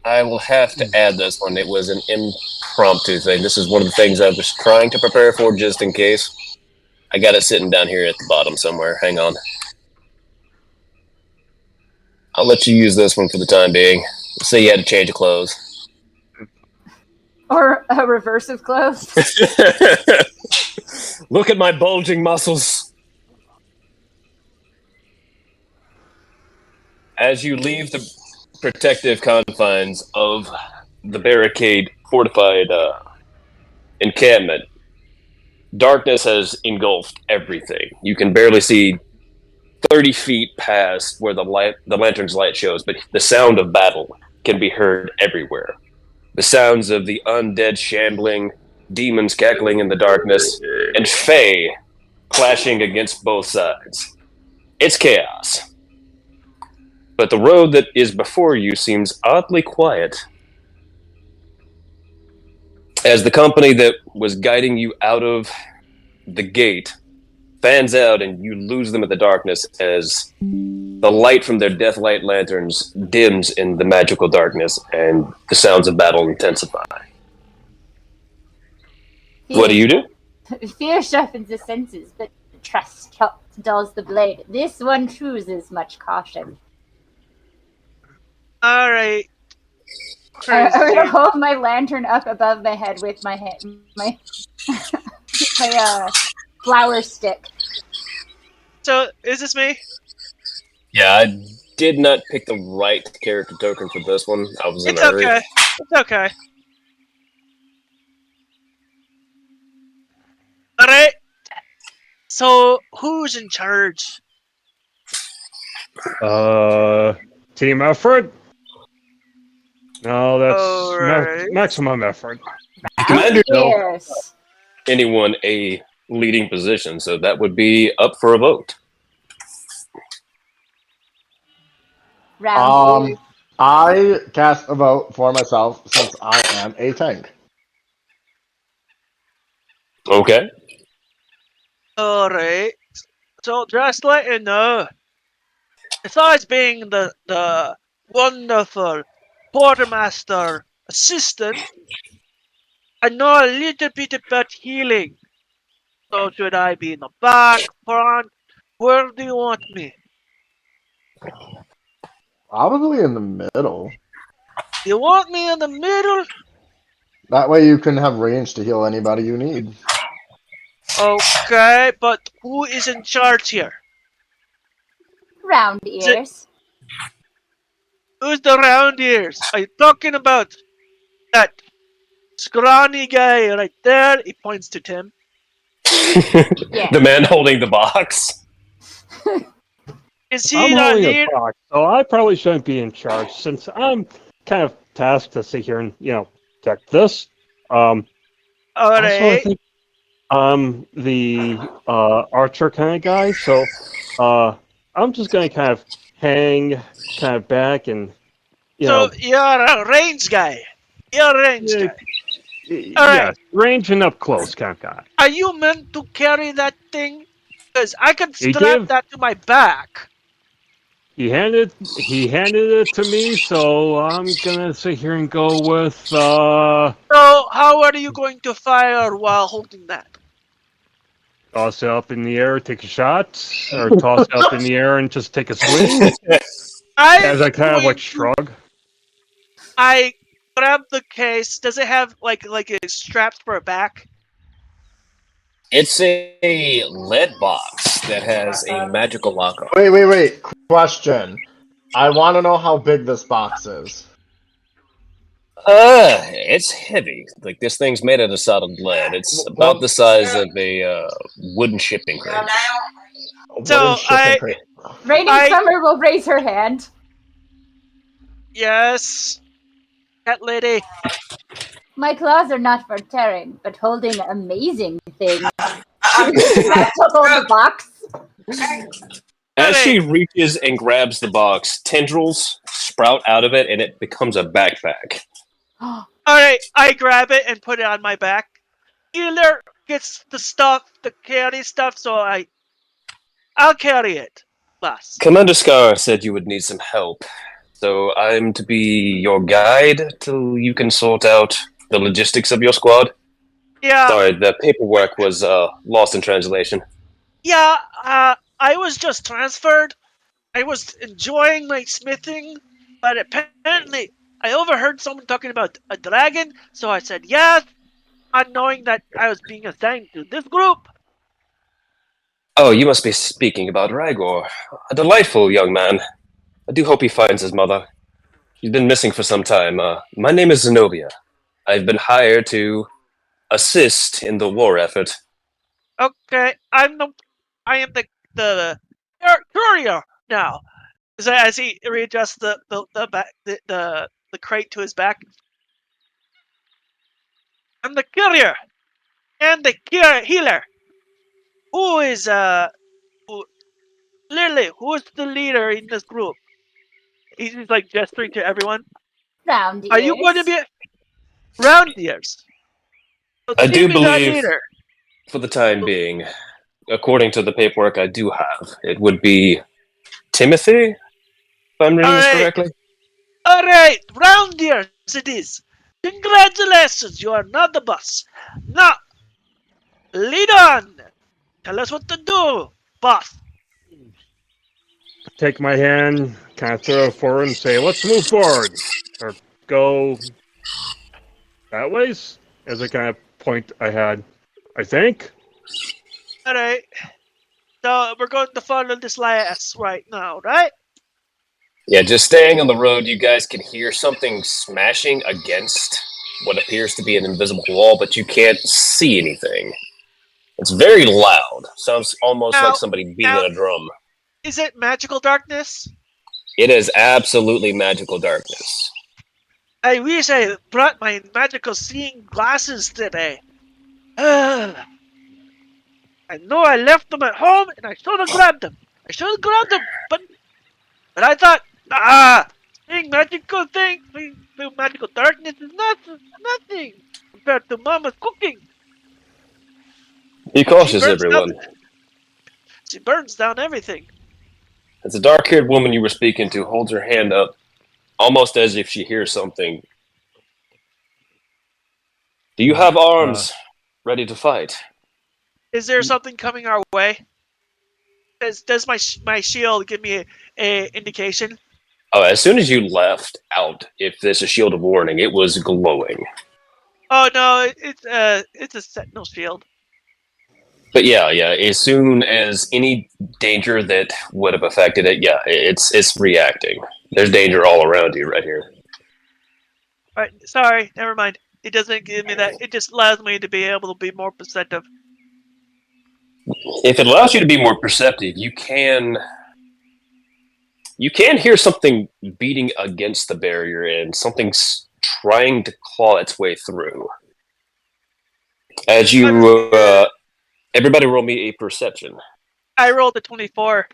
I will have to add this one. It was an impromptu thing. This is one of the things I was trying to prepare for just in case. I got it sitting down here at the bottom somewhere. Hang on. I'll let you use this one for the time being. Say you had to change of clothes. Or a reverse of clothes. Look at my bulging muscles. As you leave the protective confines of the barricade fortified encampment, darkness has engulfed everything. You can barely see 30 feet past where the lantern's light shows, but the sound of battle can be heard everywhere. The sounds of the undead shambling, demons cackling in the darkness, and Fae clashing against both sides. It's chaos. But the road that is before you seems oddly quiet. As the company that was guiding you out of the gate fans out and you lose them in the darkness as the light from their deathlight lanterns dims in the magical darkness and the sounds of battle intensify. What do you do? Fear sharpens the senses, but trust dulls the blade. This one chooses much caution. All right. I'm gonna hold my lantern up above my head with my my flower stick. So, is this me? Yeah, I did not pick the right character token for this one. I was in It's a hurry. okay. It's okay. All right. So, who's in charge? Team effort? No, that's Alright. maximum effort. Commander, Yes. anyone a leading position, so that would be up for a vote. Round ears. I cast a vote for myself since I am a tank. Okay. All right. So, just let you know, besides being the wonderful quartermaster assistant, I know a little bit about healing. So, should I be in the back, front? Where do you want me? Probably in the middle. You want me in the middle? That way you can have range to heal anybody you need. Okay, but who is in charge here? Round ears. Who's the round ears? Are you talking about that scrawny guy right there? He points to Tim. Yeah. The man holding the box. Is I'm he the holding a leader? box, so I probably shouldn't be in charge since I'm kind of tasked to sit here and, protect this. Also, I Alright. think I'm the archer kind of guy, so I'm just going to kind of hang kind of back and, So you're a range guy. You're a range yeah, guy. All right. yeah, range and up close kind of guy. Are you meant to carry that thing? Because I can He strap that to my back. He handed it to me, so I'm gonna sit here and go with So how are you going to fire while holding that? toss it up in the air, take a shot, or toss it up in the air and just take a swing. As I kind of like shrug. I grab the case. Does it have like a straps for a back? It's a lead box that has a magical lock on. Wait. Question. I want to know how big this box is. It's heavy. Like, this thing's made out of solid lead. It's about the size of a wooden shipping crate. So Rainy Summer will raise her hand. Yes, cat lady. My claws are not for tearing, but holding amazing things. I took on the box. As she reaches and grabs the box, tendrils sprout out of it, and it becomes a backpack. All right, I grab it and put it on my back. Healer gets the stuff, the carry stuff, so I'll carry it, boss. Commander Scar said you would need some help, so I'm to be your guide till you can sort out the logistics of your squad. Yeah. Sorry, the paperwork was lost in translation. Yeah, I was just transferred. I was enjoying my smithing, but apparently I overheard someone talking about a dragon, so I said yes, not knowing that I was being assigned to this group. Oh, you must be speaking about Ragor. A delightful young man. I do hope he finds his mother. She's been missing for some time. My name is Zenobia. I've been hired to assist in the war effort. Okay, I am the courier now. As he readjusts the crate to his back, I'm the courier and the healer. Who is Lily? Who is the leader in this group? He's like gesturing to everyone. Round ears. Are you going to be round ears? So I do believe, leader. for the time being, according to the paperwork I do have, it would be Timothy, if I'm reading this correctly. All right, round ears it is. Congratulations, you are not the boss. Now, lead on. Tell us what to do, boss. Take my hand, kind of throw it forward and say, let's move forward. Or go that ways, as I kind of point ahead, I think. All right. So we're going to follow this last right now, right? Yeah, just staying on the road, you guys can hear something smashing against what appears to be an invisible wall, but you can't see anything. It's very loud. Sounds almost like somebody beating a drum. Is it magical darkness? It is absolutely magical darkness. I wish I brought my magical seeing glasses today. I know I left them at home, and I should have grabbed them. But I thought, seeing magical darkness is nothing compared to Mama's cooking. Be cautious, everyone. She burns down everything. As the dark-haired woman you were speaking to holds her hand up, almost as if she hears something. Do you have arms ready to fight? Is there something coming our way? Does my shield give me a indication? Oh, as soon as you left out, if there's a shield of warning, it was glowing. Oh no, it's a sentinel shield. But yeah, as soon as any danger that would have affected it, it's reacting. There's danger all around you right here. Alright, sorry, never mind. It doesn't give me that. It just allows me to be able to be more perceptive. If it allows you to be more perceptive, you can hear something beating against the barrier and something's trying to claw its way through. As you, everybody roll me a perception. I rolled a 24.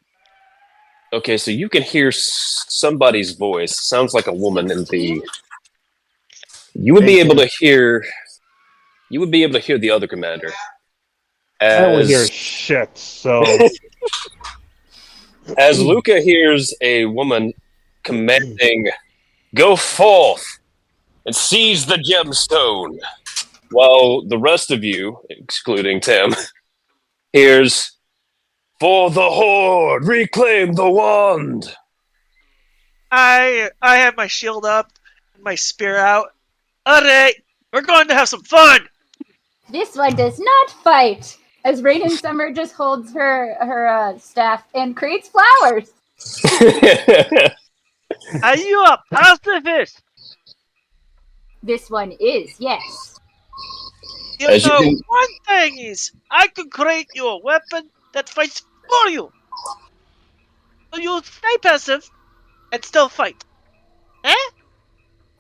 Okay, so you can hear somebody's voice. Sounds like a woman in the. You would be able to hear. You would be able to hear the other commander. I don't hear As shit, so... as Luca hears a woman commanding, "Go forth and seize the gemstone," while the rest of you, excluding Tim, hears, "For the Horde, reclaim the wand." I have my shield up, my spear out. Alright, we're going to have some fun! This one does not fight. As Rain and Summer just holds her staff and creates flowers. Are you a pacifist? This one is, yes. As you can- One thing is, I could create you a weapon that fights for you. So you stay passive and still fight. Eh?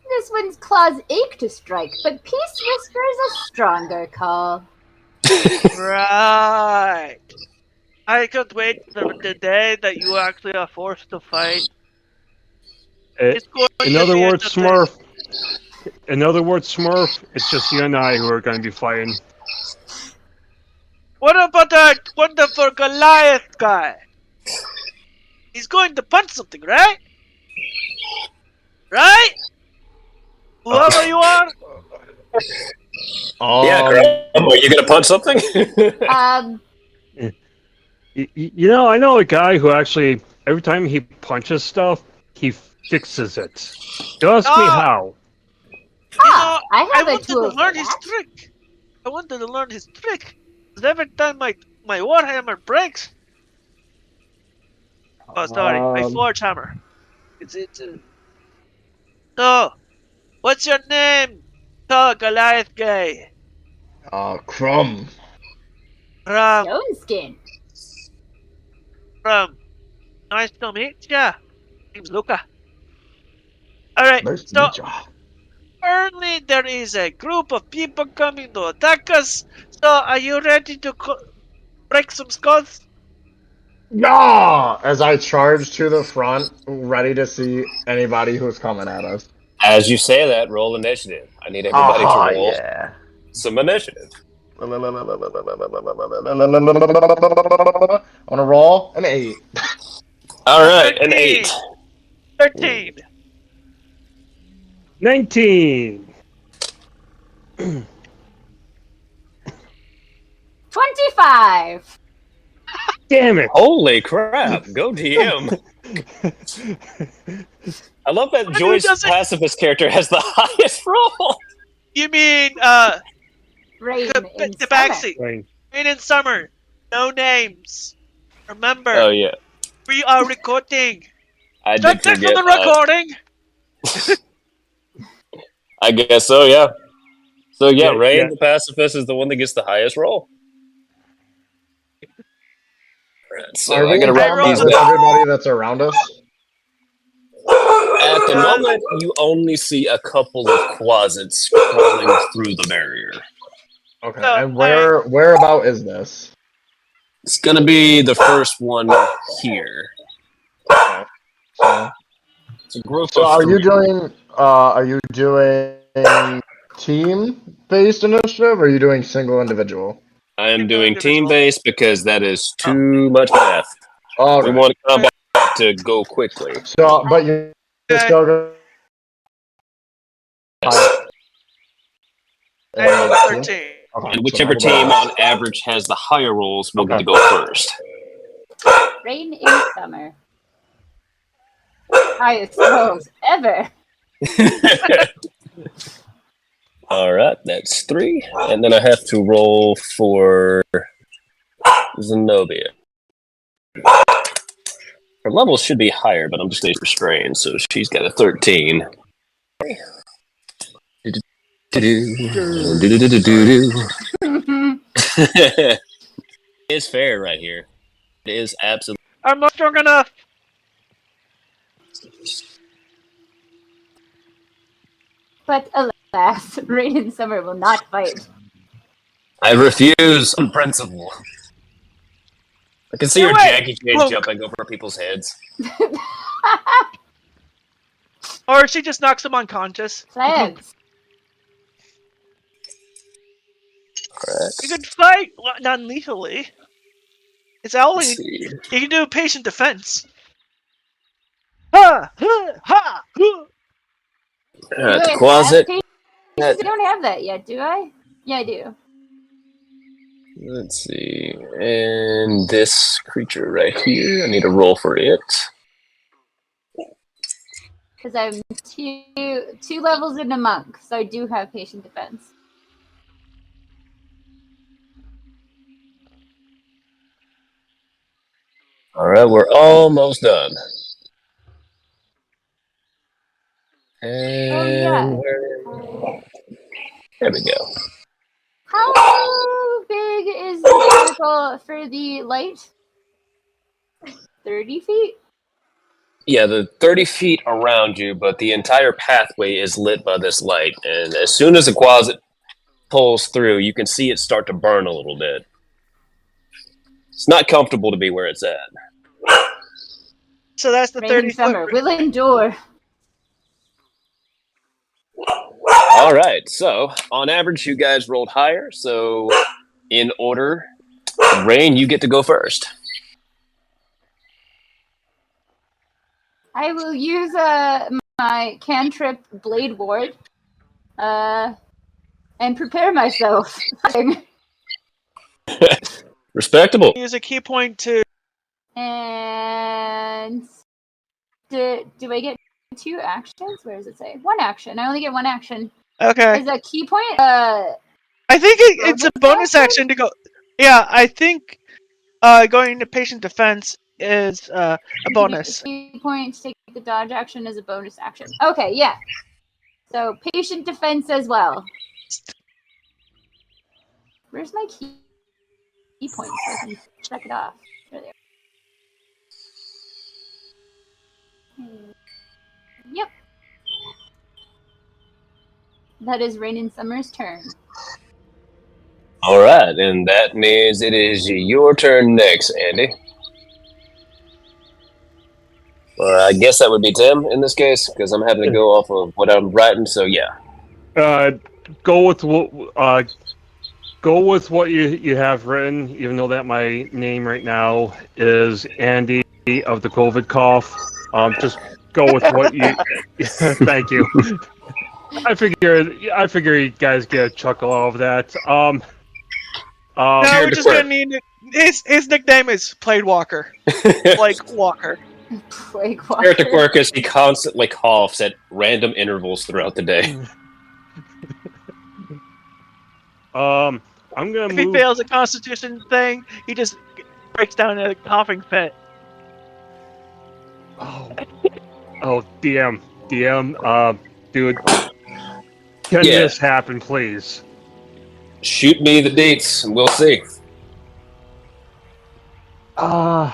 This one's claws ache to strike, but Peace Whisper is a stronger call. Right. I can't wait for the day that you actually are forced to fight. It's going In to other be words, entertaining. Smurf, it's just you and I who are going to be fighting. What about that wonderful Goliath guy? He's going to punch something, right? Right? Whoever you are? Yeah, are you gonna punch something? You know, I know a guy who actually, every time he punches stuff, he fixes it. Ask me how. I have a wanted to tool learn for his that. trick. I wanted to learn his trick. Because every time my Warhammer breaks... Oh, sorry, my Forge Hammer. So, what's your name? Tall Goliath guy. Crumb. From... Stone skin. Nice to meet ya. Name's Luca. Alright, Nice to so... meet ya. Apparently there is a group of people coming to attack us. So, are you ready to break some skulls? Yeah! As I charge to the front, ready to see anybody who's coming at us. As you say that, roll initiative. I need everybody to roll Yeah. some initiative. I want to roll an 8. All right, an 8. 13. 19! 25. Damn it! Holy crap! Go DM. I love that Joy's pacifist character has the highest roll. You mean, Rain in the summer. backseat. Rain in summer. No names. Remember, Oh yeah, we are recording. I did Don't take forget. from the recording. I guess so. Yeah. So yeah, Rain yeah. the pacifist is the one that gets the highest roll. Right, so Are I we gotta in write combat these with down. everybody that's around us? At the moment, you only see a couple of closets crawling through the barrier. Okay, So, and where about is this? It's gonna be the first one here. Okay. It's a group So of are you three. doing team-based initiative, or are you doing single individual? I am doing Individual. team-based because that is too much math. Okay. We want combat to go quickly. So, but you're still going I have 13. Okay, And whichever so team on average has the higher rolls will get to go first. Rain in summer. Highest rolls ever. All right, that's 3. And then I have to roll for Zenobia. Her levels should be higher, but I'm just going to restrain, so she's got a 13. It's fair right here. It is absolutely. I'm not strong enough. But alas, Rain in summer will not fight. I refuse on principle. I can see You're your right. Jackie Chan Boom. jumping over people's heads. Or she just knocks him unconscious. Plans. Alright. You could fight non-lethally. It's all Let's you see. can do patient defense. Ha! Ha! Ha! Ha! Alright, the Wait, closet. I don't have that yet, do I? Yeah, I do. Let's see. And this creature right here, I need a roll for it. Because I'm two levels into monk, so I do have patient defense. Alright, we're almost done. And Oh yeah. there we go. How big is the circle for the light? 30 feet? Yeah, the 30 feet around you, but the entire pathway is lit by this light. And as soon as the closet pulls through, you can see it start to burn a little bit. It's not comfortable to be where it's at. So that's the Rain 30 in summer. foot. We'll endure. All right, so on average, you guys rolled higher. So in order, Rain, you get to go first. I will use my cantrip blade ward and prepare myself. Respectable. Use a key point to. And do I get 2 actions? Where does it say? 1 action. I only get 1 action. Okay. Is a key point? I think it's a bonus action to go. Yeah, I think going into patient defense is a bonus. Key point to take the dodge action as a bonus action. Okay, yeah. So patient defense as well. Where's my key point so I can check it off? There they are. Yep. That is Rain in Summer's turn. All right, and that means it is your turn next, Andy. I guess that would be Tim in this case, because I'm having to go off of what I'm writing. So yeah. Go with what you have written, even though that my name right now is Andy of the COVID cough. Just go with what you. Thank you. I figure you guys get a chuckle out of that. No, we're just gonna need his nickname is Plague Walker. Like Walker. Plague Walker. Character quirk is he constantly coughs at random intervals throughout the day. I'm gonna If move. he fails a Constitution thing, he just breaks down in a coughing fit. Oh, DM, dude, can this happen, please? Shoot me the dates, and we'll see. Hang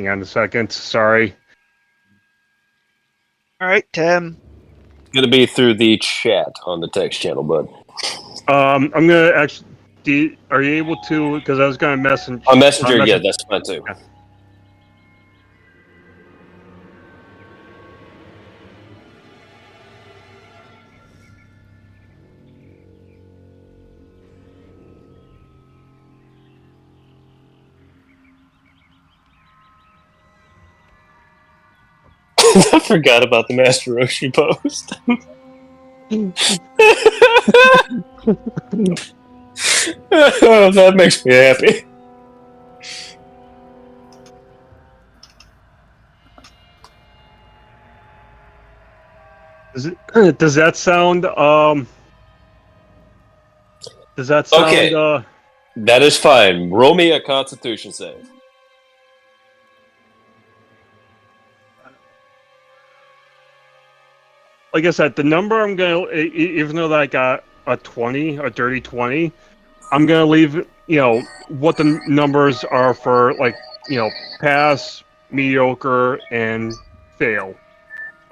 on a second. Sorry. All right, Tim. It's gonna be through the chat on the text channel, bud. I'm gonna actually. Are you able to? Because I was gonna message. On Messenger, yeah, that's fine too. Okay. I forgot about the Master Roshi post. Oh, that makes me happy. Does that sound? Does that sound? Okay. That is fine. Roll me a Constitution save. Like I said, the number I'm gonna, even though I got a 20, a dirty 20, I'm gonna leave, what the numbers are for, pass, mediocre, and fail.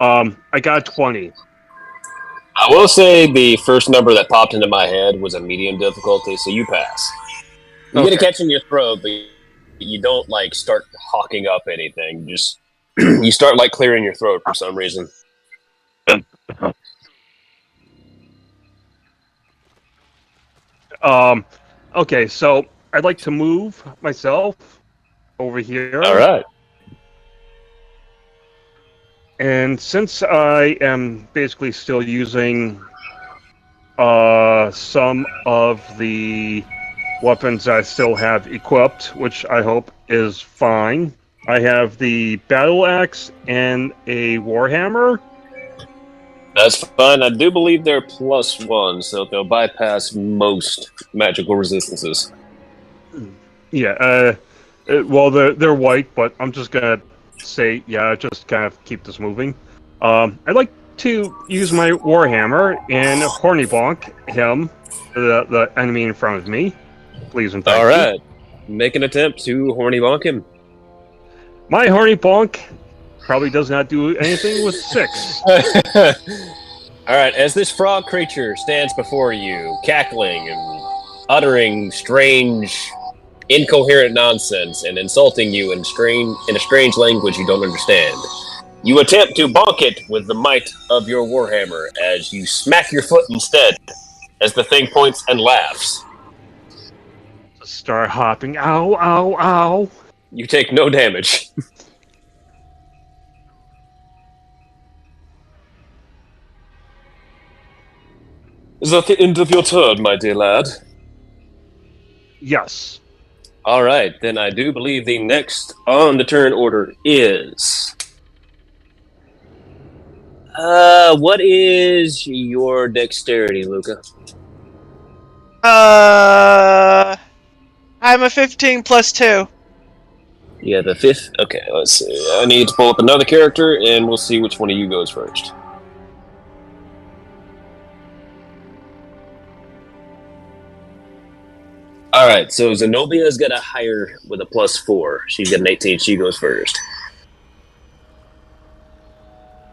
I got 20. I will say the first number that popped into my head was a medium difficulty, so you pass. You get a catch in your throat, but you don't like start hawking up anything. Just you start like clearing your throat for some reason. Okay, so I'd like to move myself over here. All right. And since I am basically still using some of the weapons I still have equipped, which I hope is fine, I have the battle axe and a warhammer. That's fine. I do believe they're +1, so they'll bypass most magical resistances. Yeah, well, they're white, but I'm just gonna say, yeah, just kind of keep this moving. I'd like to use my warhammer and horny bonk him, the enemy in front of me. Please and thank All you. right. Make an attempt to horny bonk him. My horny bonk probably does not do anything with 6. All right. As this frog creature stands before you, cackling and uttering strange, incoherent nonsense and insulting you in a strange language you don't understand, you attempt to bonk it with the might of your warhammer as you smack your foot instead, as the thing points and laughs. Start hopping. Ow, ow, ow. You take no damage. Is that the end of your turn, my dear lad? Yes. All right, then I do believe the next on the turn order is... what is your dexterity, Luca? I'm a 15 plus 2. Yeah, the 5th? Okay, let's see. I need to pull up another character, and we'll see which one of you goes first. Alright, so Zenobia's got a higher with a +4. She's got an 18, she goes first.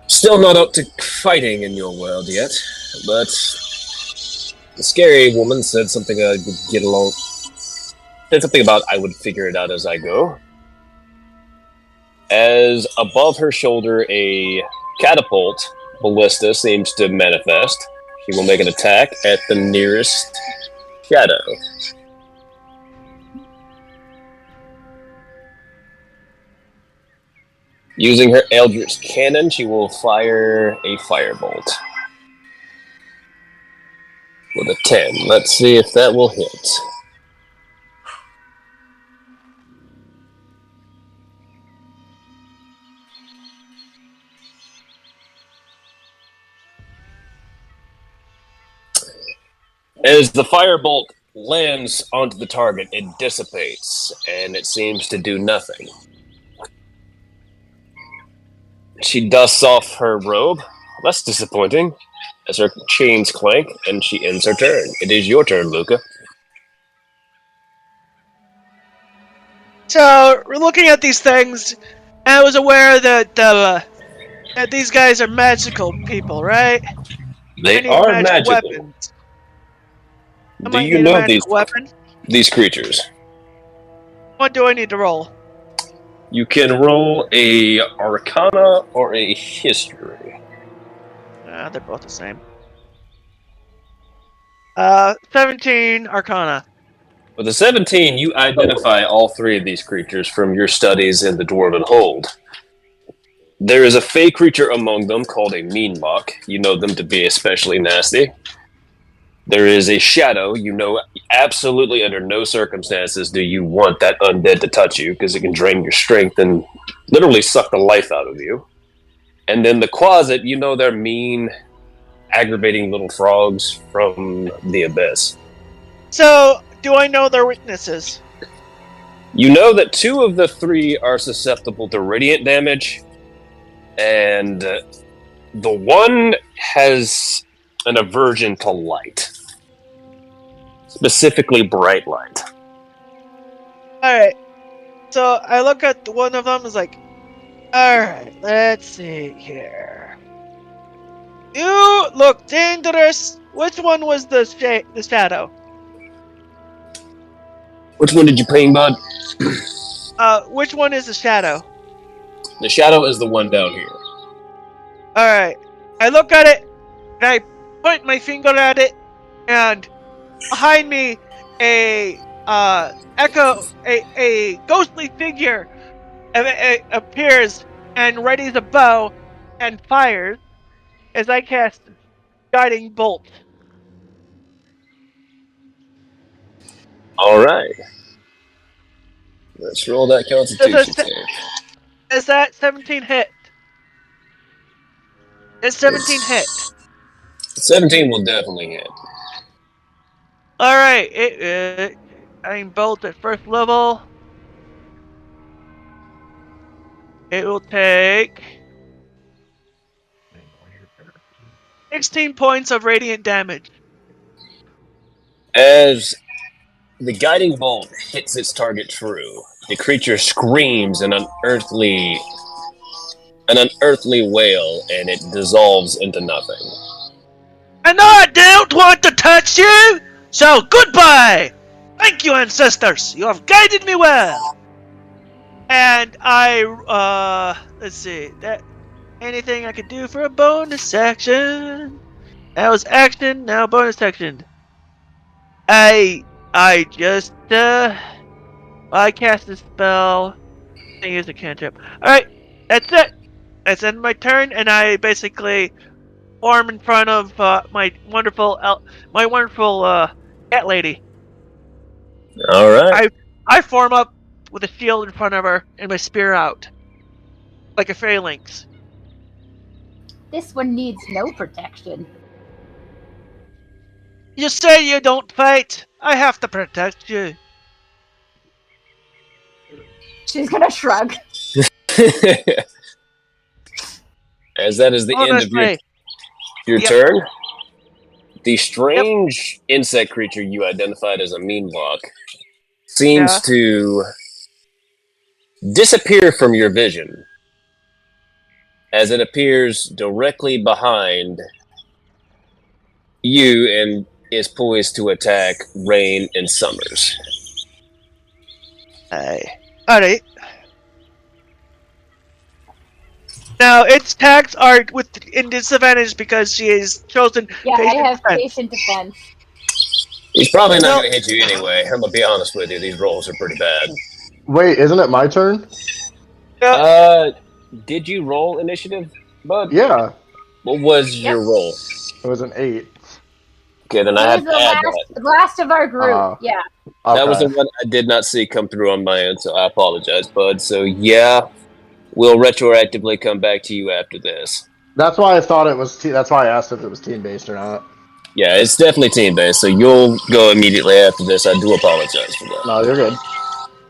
Still not up to fighting in your world yet, but the scary woman said something I would get along. Said something about I would figure it out as I go. As above her shoulder, a catapult ballista seems to manifest. She will make an attack at the nearest shadow. Using her Eldritch Cannon, she will fire a firebolt. With a 10. Let's see if that will hit. As the firebolt lands onto the target, it dissipates, and it seems to do nothing. She dusts off her robe. That's disappointing. As her chains clank, and she ends her turn. It is your turn, Luca. So, we're looking at these things, and I was aware that that these guys are magical people, right? They need are magical magical. weapons. Do you know these weapon? these creatures? What do I need to roll? You can roll a Arcana or a History. They're both the same. 17 Arcana. With a 17, you identify all three of these creatures from your studies in the Dwarven Hold. There is a fey creature among them called a Meanlock. You know them to be especially nasty. There is a shadow. You know absolutely under no circumstances do you want that undead to touch you, because it can drain your strength and literally suck the life out of you. And then the Quasit, you know they're mean, aggravating little frogs from the Abyss. So, do I know their weaknesses? You know that 2 of the 3 are susceptible to radiant damage, and the one has an aversion to light. Specifically bright light. Alright. So, I look at one of them, is like, alright, let's see here. You look dangerous. Which one was the shadow? Which one did you ping, bud? Which one is the shadow? The shadow is the one down here. Alright. I look at it, and I point my finger at it, and behind me, a ghostly figure appears and readies a bow and fires as I cast Guiding Bolt. All right. Let's roll that Constitution save. Is that 17 hit? It's 17 hit. 17 will definitely hit. Alright, Guiding Bolt at first level. It will take 16 points of radiant damage. As the guiding bolt hits its target true, the creature screams an unearthly wail, and it dissolves into nothing. And I don't want to touch you, so goodbye! Thank you, ancestors! You have guided me well! And I, let's see, anything I could do for a bonus action? That was action, now bonus action. I cast a spell. I use a cantrip. Alright, that's it! That's end my turn, and I basically form in front of my wonderful cat lady. All right. I form up with a shield in front of her and my spear out, like a phalanx. This one needs no protection. You say you don't fight. I have to protect you. She's gonna shrug. As that is the end of your turn, the strange insect creature you identified as a mean block seems to disappear from your vision as it appears directly behind you and is poised to attack Rain and Summers. Alright. Now, its attacks are in disadvantage because she is chosen. Yeah, I have patient defense. He's probably not going to hit you anyway. I'm going to be honest with you. These rolls are pretty bad. Wait, isn't it my turn? Did you roll initiative, bud? Yeah. What was your roll? It was an 8. Okay, then I had to add that. The last of our group, yeah. Okay. That was the one I did not see come through on my end, so I apologize, bud. So, yeah, we'll retroactively come back to you after this. That's why I thought it was. That's why I asked if it was team-based or not. Yeah, it's definitely team-based, so you'll go immediately after this. I do apologize for that. No, you're good.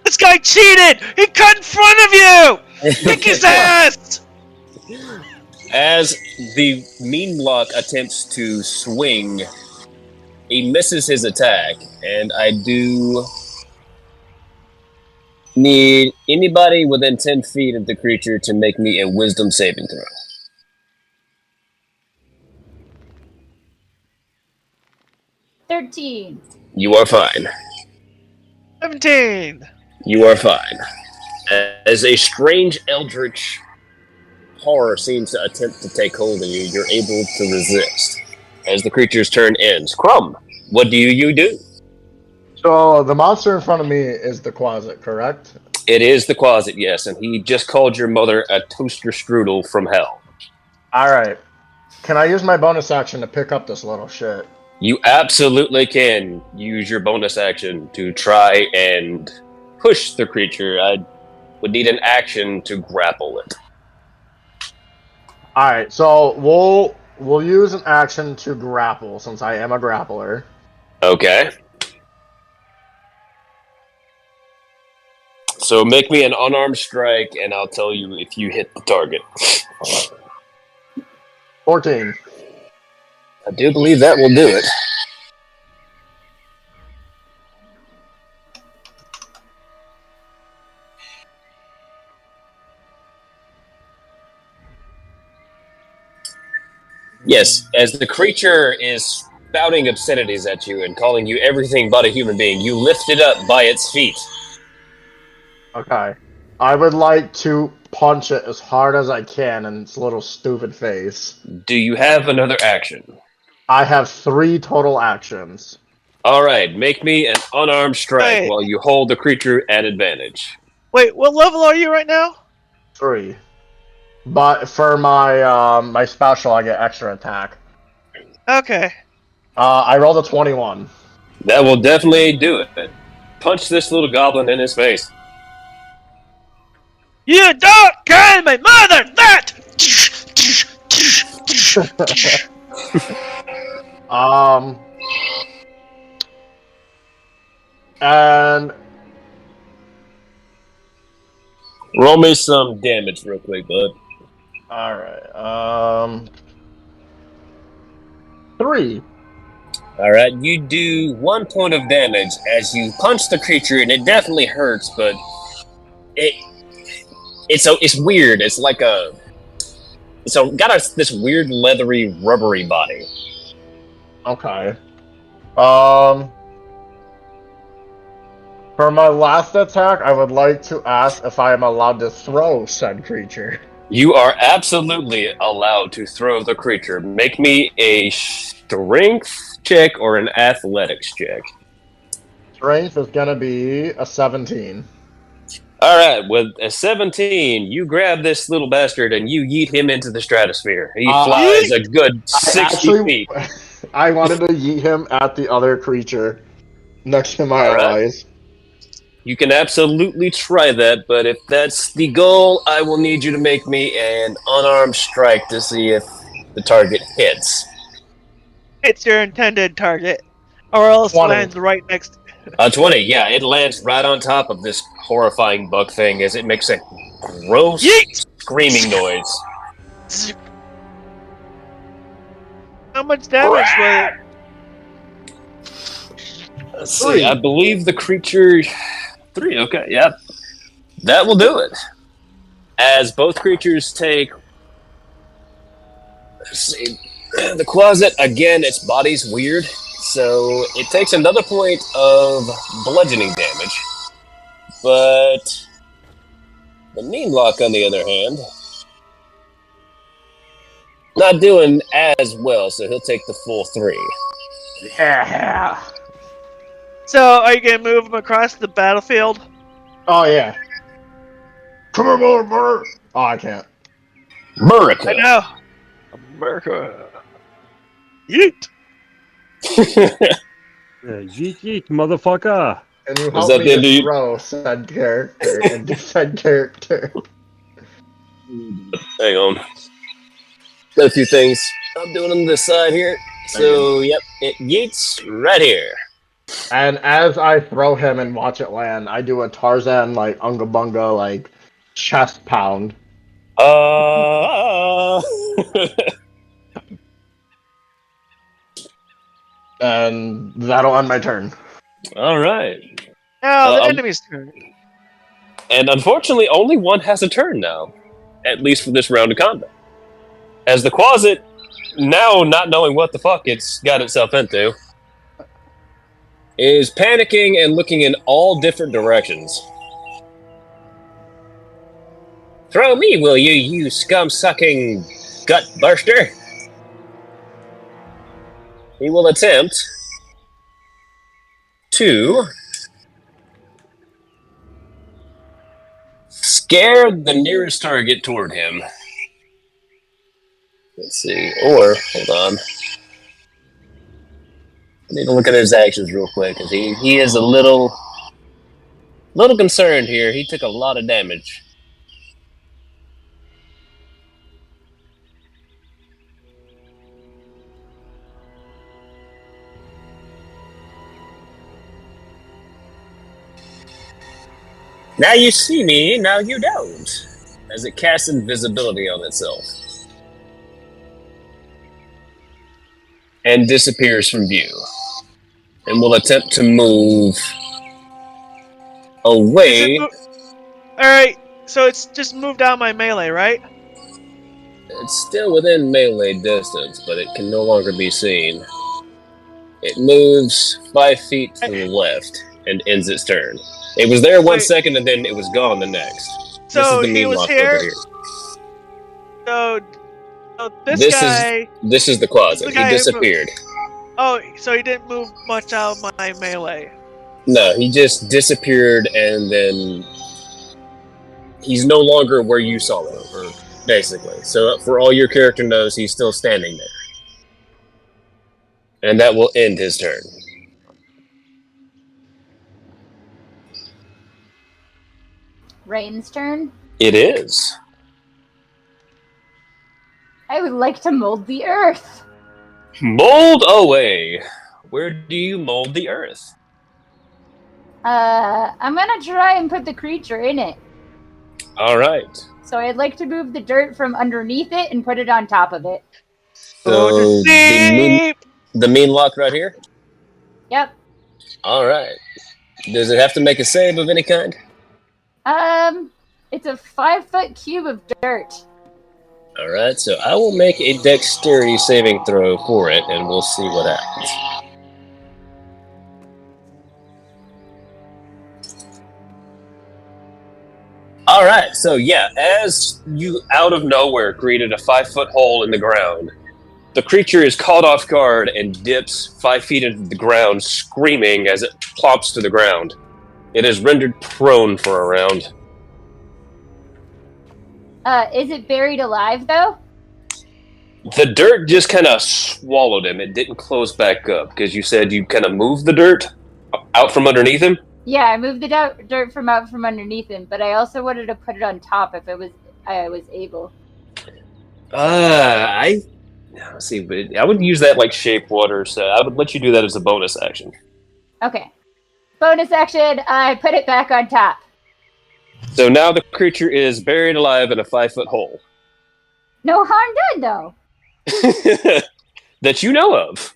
This guy cheated! He cut in front of you! Kick his ass! As the mean block attempts to swing, he misses his attack, and I do need anybody within 10 feet of the creature to make me a wisdom saving throw. 13. You are fine. 17. You are fine. As a strange eldritch horror seems to attempt to take hold of you, you're able to resist. As the creature's turn ends. Crumb, what do you do? So the monster in front of me is the closet, correct? It is the closet, yes, and he just called your mother a toaster strudel from hell. All right. Can I use my bonus action to pick up this little shit? You absolutely can use your bonus action to try and push the creature. I would need an action to grapple it. All right, so we'll use an action to grapple since I am a grappler. Okay. So make me an unarmed strike, and I'll tell you if you hit the target. 14. I do believe that will do it. Yes, as the creature is spouting obscenities at you and calling you everything but a human being. You lift it up by its feet. Okay. I would like to punch it as hard as I can in its little stupid face. Do you have another action? I have 3 total actions. Alright, make me an unarmed strike Wait. while you hold the creature at advantage. Wait, what level are you right now? 3. But for my my special, I get extra attack. Okay. I rolled a 21. That will definitely do it. Punch this little goblin in his face. You don't call my mother that! And Roll me some damage real quick, bud. alright, 3. Alright, you do 1 point of damage as you punch the creature, and it definitely hurts, but it's weird. It's like this weird leathery, rubbery body. Okay. For my last attack, I would like to ask if I am allowed to throw said creature. You are absolutely allowed to throw the creature. Make me a strength check or an athletics check. Strength is gonna be a 17. Alright, with a 17, you grab this little bastard and you yeet him into the stratosphere. He flies a good 60 feet. I wanted to yeet him at the other creature next to my eyes. You can absolutely try that, but if that's the goal, I will need you to make me an unarmed strike to see if the target hits. It's your intended target. Or else 20. lands right next. 20, yeah, it lands right on top of this horrifying bug thing as it makes a gross screaming noise. How much damage was it? Let's see, I believe the creature... 3, okay, yeah. That will do it. As both creatures take... Let's see. The closet, again, its body's weird, so it takes another point of bludgeoning damage. But... the mean lock, on the other hand... not doing as well, so he'll take the full 3. Yeah. So, are you gonna move him across the battlefield? Oh, yeah. Come here, mother. Oh, I can't. America! I know. America. Yeet. Yeet yeet, motherfucker. And you Was help that me the to dude? throw said character and said character. Hang on. Got a few things I'm doing on this side here. So, yep, it yeets right here. And as I throw him and watch it land, I do a Tarzan, like, unga bunga, like, chest pound. And that'll end my turn. All right. Now, the enemy's turn. And unfortunately, only one has a turn now, at least for this round of combat. As the Quasit, now not knowing what the fuck it's got itself into, is panicking and looking in all different directions. Throw me, will you, you scum-sucking gut-burster? He will attempt to scare the nearest target toward him. Let's see. Or, hold on. I need to look at his actions real quick, because he is a little concerned here. He took a lot of damage. Now you see me, now you don't. As it casts invisibility on itself. And disappears from view. And will attempt to move away. Alright, so it's just moved out my melee, right? It's still within melee distance, but it can no longer be seen. It moves 5 feet to the left and ends its turn. It was there 1 second and then it was gone the next. So this is the he mean was lock here. over here. So this This guy. this is the closet. He disappeared. Oh, so he didn't move much out of my melee. No, he just disappeared and then he's no longer where you saw him, basically. So for all your character knows, he's still standing there. And that will end his turn. Rain's turn. It is. I would like to mold the earth. Mold away. Where do you mold the earth? I'm gonna try and put the creature in it. All right. So I'd like to move the dirt from underneath it and put it on top of it. So the mean lock right here? Yep. All right. Does it have to make a save of any kind? It's a 5-foot cube of dirt. All right, so I will make a dexterity saving throw for it, and we'll see what happens. All right, so yeah, as you out of nowhere created a 5-foot hole in the ground, the creature is caught off guard and dips 5 feet into the ground, screaming as it plops to the ground. It is rendered prone for a round. Is it buried alive, though? The dirt just kind of swallowed him. It didn't close back up, because you said you kind of moved the dirt out from underneath him? Yeah, I moved the dirt from out from underneath him, but I also wanted to put it on top if I was able. Let's see, but I would use that like shape water, so I would let you do that as a bonus action. Okay. Bonus action, I put it back on top. So now the creature is buried alive in a 5-foot hole. No harm done, though. That you know of.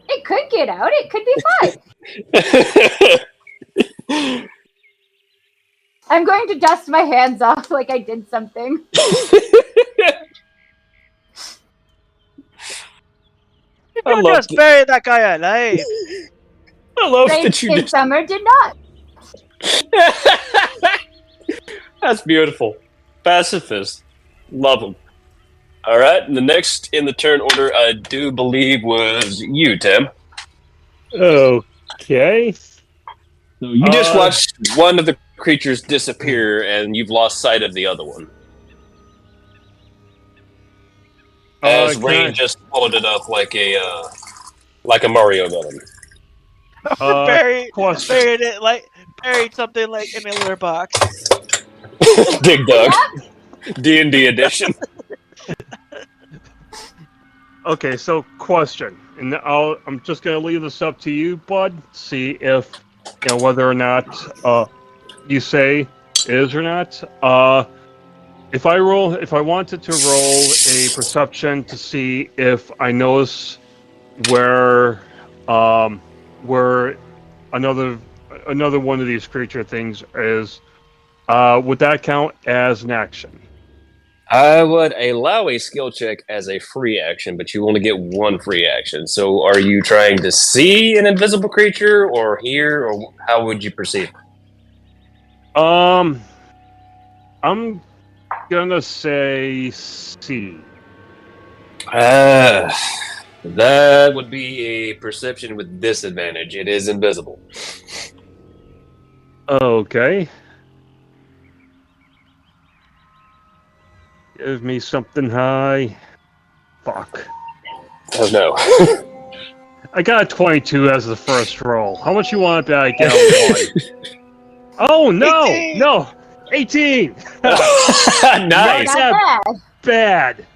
It could get out. It could be fine. I'm going to dust my hands off like I did something. You just buried that guy alive. I love Rain that you in did. summer did not. That's beautiful. Pacifist. Love them. All right, and the next in the turn order, I do believe, was you, Tim. Okay. So you just watched one of the creatures disappear, and you've lost sight of the other one. As Rain just followed it up like a Mario villain. Buried something like in a litter box. Dig Dug. D&D edition. Okay, so question, and I'm just gonna leave this up to you, Bud. See if whether or not you say is or not. If I wanted to roll a perception to see if I notice where another one of these creature things is, would that count as an action? I would allow a skill check as a free action, but you only get one free action. So are you trying to see an invisible creature or hear, or how would you proceed? I'm gonna say see. That would be a perception with disadvantage. It is invisible. Okay. Give me something high. Fuck. Oh no. I got a 22 as the first roll. How much you want that I get on one? Oh no! 18. No! 18! Nice. Not bad. Bad.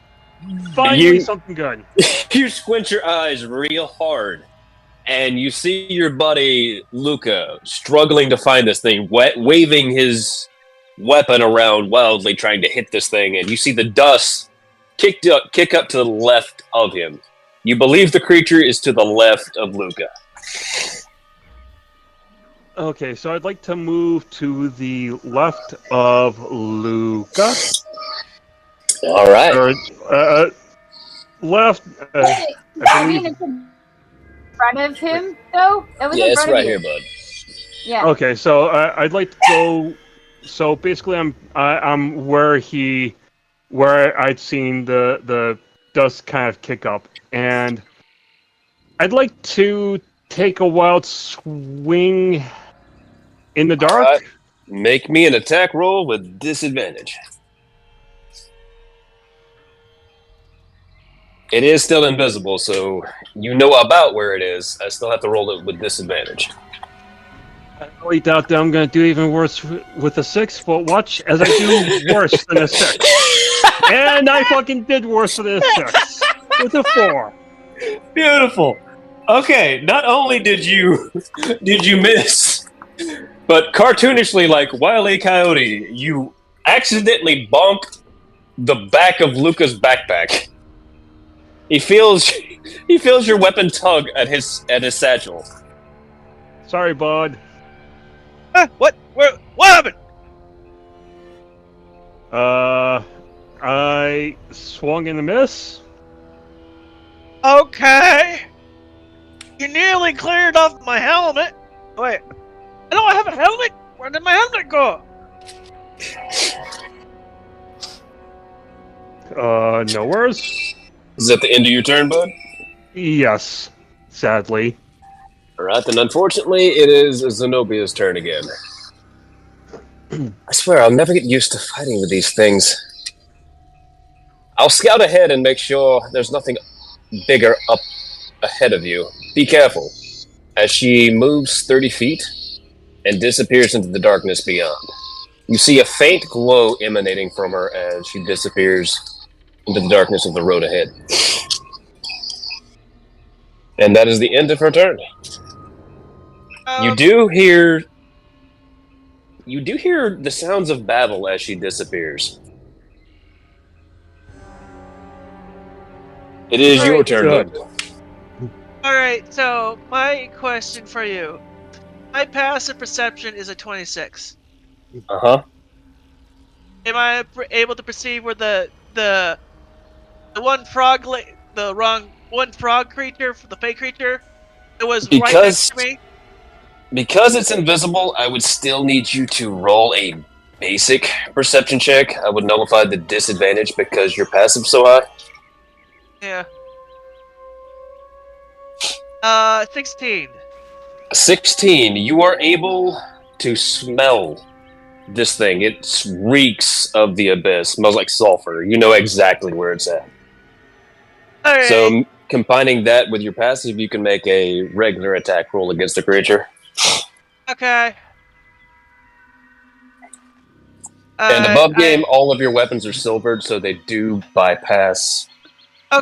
Finally something good. You squint your eyes real hard, and you see your buddy Luca struggling to find this thing, waving his weapon around wildly, trying to hit this thing, and you see the dust kick up to the left of him. You believe the creature is to the left of Luca. Okay, so I'd like to move to the left of Luca. All right. Or, left. I mean, front of him, though? That was Yeah, in it's front right of you. here, bud. Yeah. Okay, so I'd like to go. So basically, I'm where I'd seen the dust kind of kick up, and I'd like to take a wild swing in the dark. Alright. Make me an attack roll with disadvantage. It is still invisible, so you know about where it is. I still have to roll it with disadvantage. I really doubt that I'm going to do even worse with a 6, but watch as I do worse than a 6. And I fucking did worse than a 6 with a 4. Beautiful. Okay, not only did you miss, but cartoonishly, like Wile E. Coyote, you accidentally bonk the back of Luca's backpack. He feels your weapon tug at his satchel. Sorry, bud. What happened? I swung and a miss. Okay. You nearly cleared off my helmet. Wait, I don't have a helmet. Where did my helmet go? Nowheres? Is that the end of your turn, bud? Yes, sadly. Alright, then unfortunately, it is Zenobia's turn again. I swear, I'll never get used to fighting with these things. I'll scout ahead and make sure there's nothing bigger up ahead of you. Be careful. As she moves 30 feet and disappears into the darkness beyond. You see a faint glow emanating from her as she disappears into the darkness of the road ahead. And that is the end of her turn. You do hear the sounds of battle as she disappears. It is your turn, bud. Alright, so my question for you. My passive perception is a 26. Uh-huh. Am I able to perceive where the one frog, one frog creature, the fake creature, it was right next to me? Because it's invisible, I would still need you to roll a basic perception check. I would nullify the disadvantage because your passive's so high. Yeah. 16. 16. You are able to smell this thing. It reeks of the abyss. Smells like sulfur. You know exactly where it's at. Alright. So, combining that with your passive, you can make a regular attack roll against the creature. Okay. And above game, all of your weapons are silvered, so they do bypass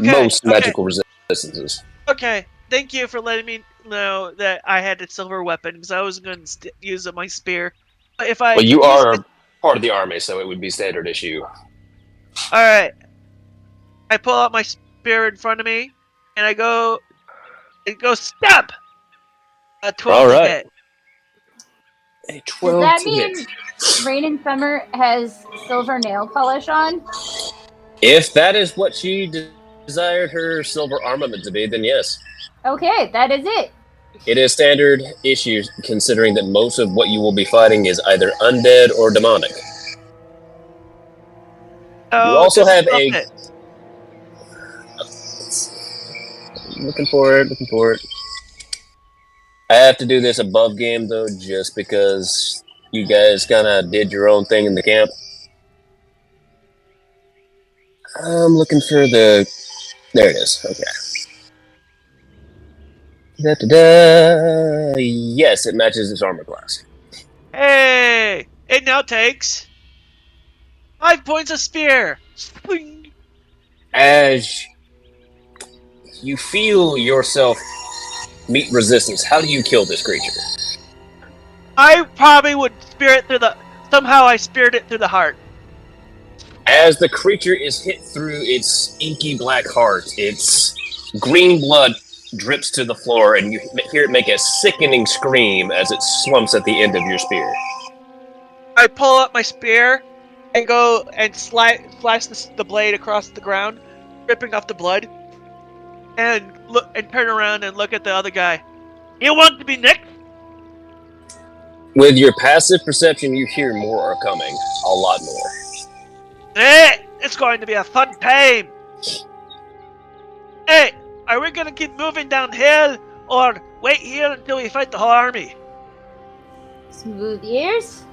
most magical resistances. Okay, thank you for letting me know that I had a silver weapon, because I was going to use my spear. If I Well, you are part of the army, so it would be standard issue. Alright. I pull out my spear in front of me, and I go stab! A 12 All right. hit. A 12 Does that to mean hit. Rain and Summer has silver nail polish on? If that is what she desired her silver armament to be, then yes. Okay, that is it. It is standard issue, considering that most of what you will be fighting is either undead or demonic. Oh, You also have a... it. Looking for it. I have to do this above game, though, just because you guys kind of did your own thing in the camp. I'm looking for the... There it is. Okay. Da-da-da. Yes, it matches its armor class. Hey! It now takes 5 points of spear. Swing. As you feel yourself meet resistance, how do you kill this creature? I probably would spear it through the... Somehow I speared it through the heart. As the creature is hit through its inky black heart, its green blood drips to the floor, and you hear it make a sickening scream as it slumps at the end of your spear. I pull up my spear and go and slash the blade across the ground, ripping off the blood. and look and turn around and look at the other guy. You want to be next? With your passive perception, you hear more are coming. A lot more. Hey, it's going to be a fun time. Hey, are we gonna keep moving downhill or wait here until we fight the whole army? Smooth ears.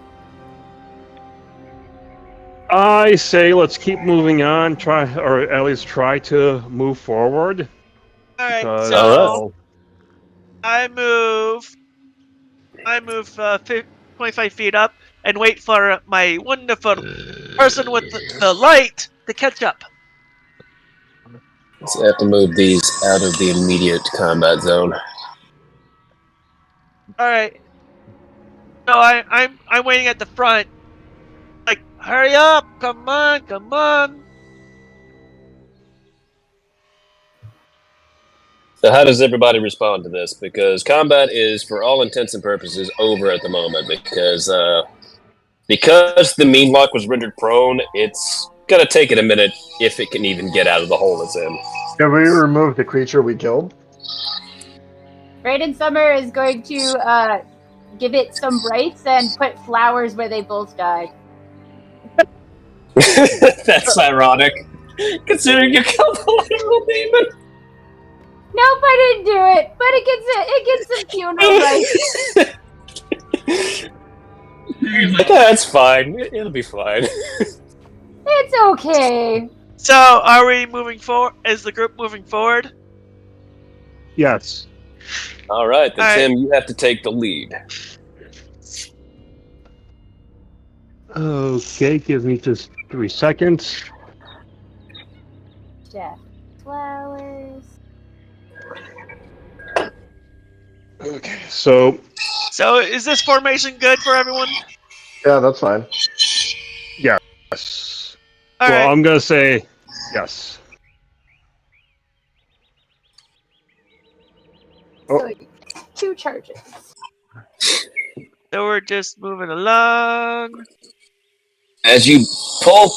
I say let's keep moving on. Try, or at least try to move forward. All right, Because- so I move 25 feet up and wait for my wonderful person with the light to catch up. So I have to move these out of the immediate combat zone. All right. So I'm waiting at the front. Like, hurry up! Come on, come on! So how does everybody respond to this? Because combat is, for all intents and purposes, over at the moment. Because the mean lock was rendered prone, it's gonna take it a minute if it can even get out of the hole it's in. Can we remove the creature we killed? Brayden Summer is going to give it some rights and put flowers where they both died. That's ironic, considering you killed the literal demon. Nope, I didn't do it, but it gets some funeral rights. That's fine. It'll be fine. It's okay. So, are we moving forward? Is the group moving forward? Yes. All right, then All right. Tim, you have to take the lead. Okay, give me just 3 seconds. Jeff, flowers. Okay, so So, is this formation good for everyone? Yeah, that's fine. yes. All Well, right. I'm gonna say yes. Oh. So, 2 charges. So we're just moving along. As you pull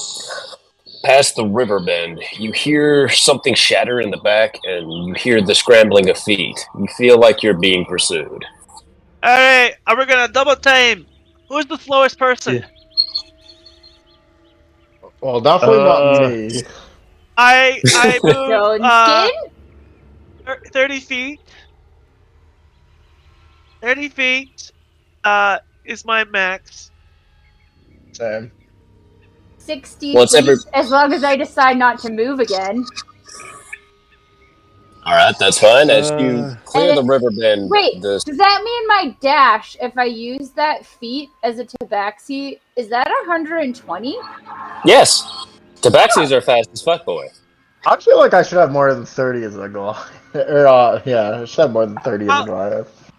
past the river bend, you hear something shatter in the back, and you hear the scrambling of feet. You feel like you're being pursued. All right, are we gonna double time? Who's the slowest person? Yeah. Well, definitely not me. I Joneskin? move 30 feet. 30 feet is my max. Same. 60 Well, it's feet, every- as long as I decide not to move again. All right, that's fine. As you clear And the river bend, Wait, the does that mean my dash, if I use that feat as a tabaxi, is that 120? yes, tabaxis are fast as fuck, boy. I feel like I should have more than 30 as a Goliath. Yeah, I should have more than 30 as a Goliath.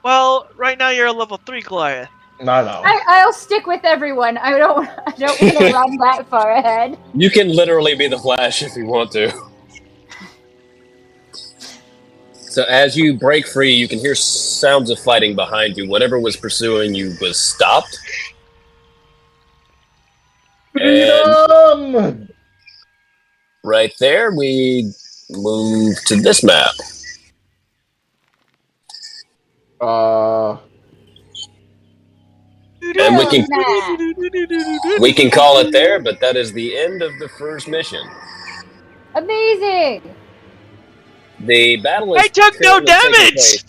Well, right now you're a level 3 Goliath. No, no. I'll stick with everyone. I don't want to run that far ahead. You can literally be the Flash if you want to. So as you break free, you can hear sounds of fighting behind you. Whatever was pursuing you was stopped. And Freedom! right there, we move to this map. And we can call it there, but that is the end of the first mission. Amazing. The battle is I took no currently taking damage!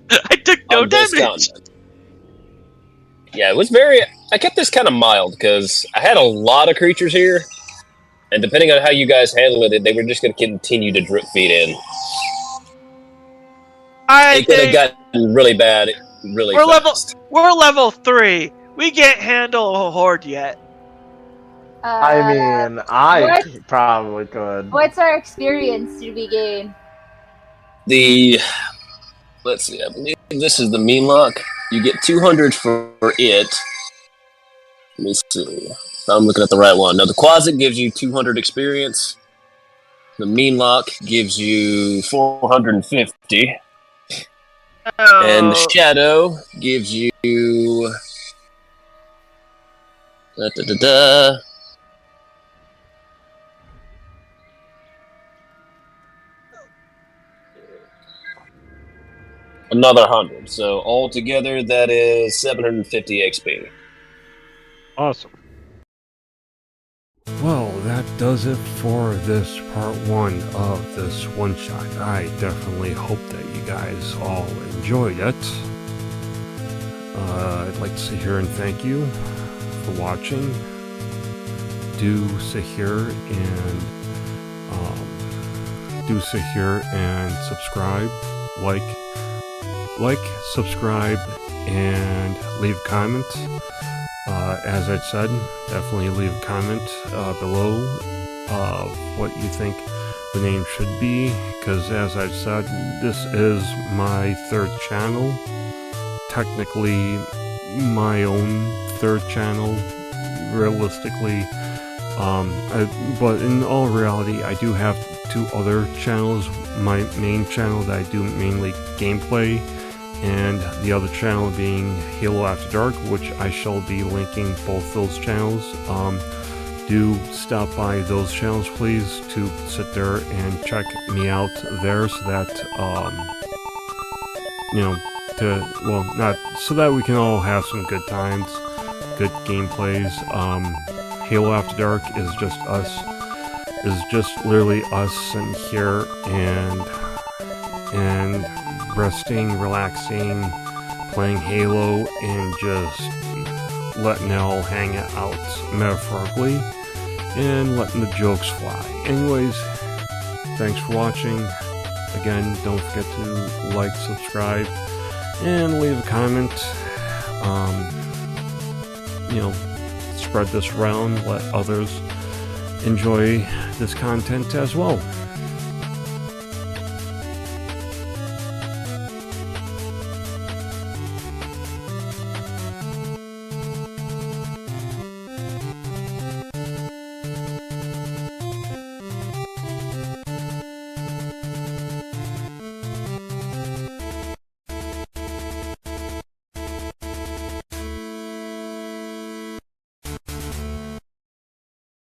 place I took no on this damage! continent. Yeah, it was very... I kept this kind of mild, because I had a lot of creatures here, and depending on how you guys handled it, they were just going to continue to drip feed in. It could have gotten really bad really fast. We're level 3. We can't handle a horde yet. I mean, I what? probably could. What's our experience did we gain? Let's see, I believe this is the mean lock. You get 200 for it. Let me see if I'm looking at the right one. Now, the Quasit gives you 200 experience. The mean lock gives you 450. And the Shadow gives you... Another 100. So altogether, that is 750 XP. Awesome. Well, that does it for this part 1 of this one-shot. I definitely hope that you guys all enjoyed it. I'd like to sit here and thank you for watching. Do sit here and subscribe, like, subscribe, and leave a comment. As I said, definitely leave a comment below of what you think the name should be, because as I've said, this is my 3rd channel. Technically, my own 3rd channel, realistically. But in all reality, I do have 2 other channels. My main channel that I do mainly gameplay, and the other channel being Halo After Dark, which I shall be linking both those channels. Do stop by those channels, please, to sit there and check me out there, so that, not so that we can all have some good times, good gameplays. Halo After Dark is just us, literally us sitting here and resting, relaxing, playing Halo, and just letting it all hang out, metaphorically, and letting the jokes fly. Anyways, thanks for watching. Again, don't forget to like, subscribe, and leave a comment. Spread this around, let others enjoy this content as well.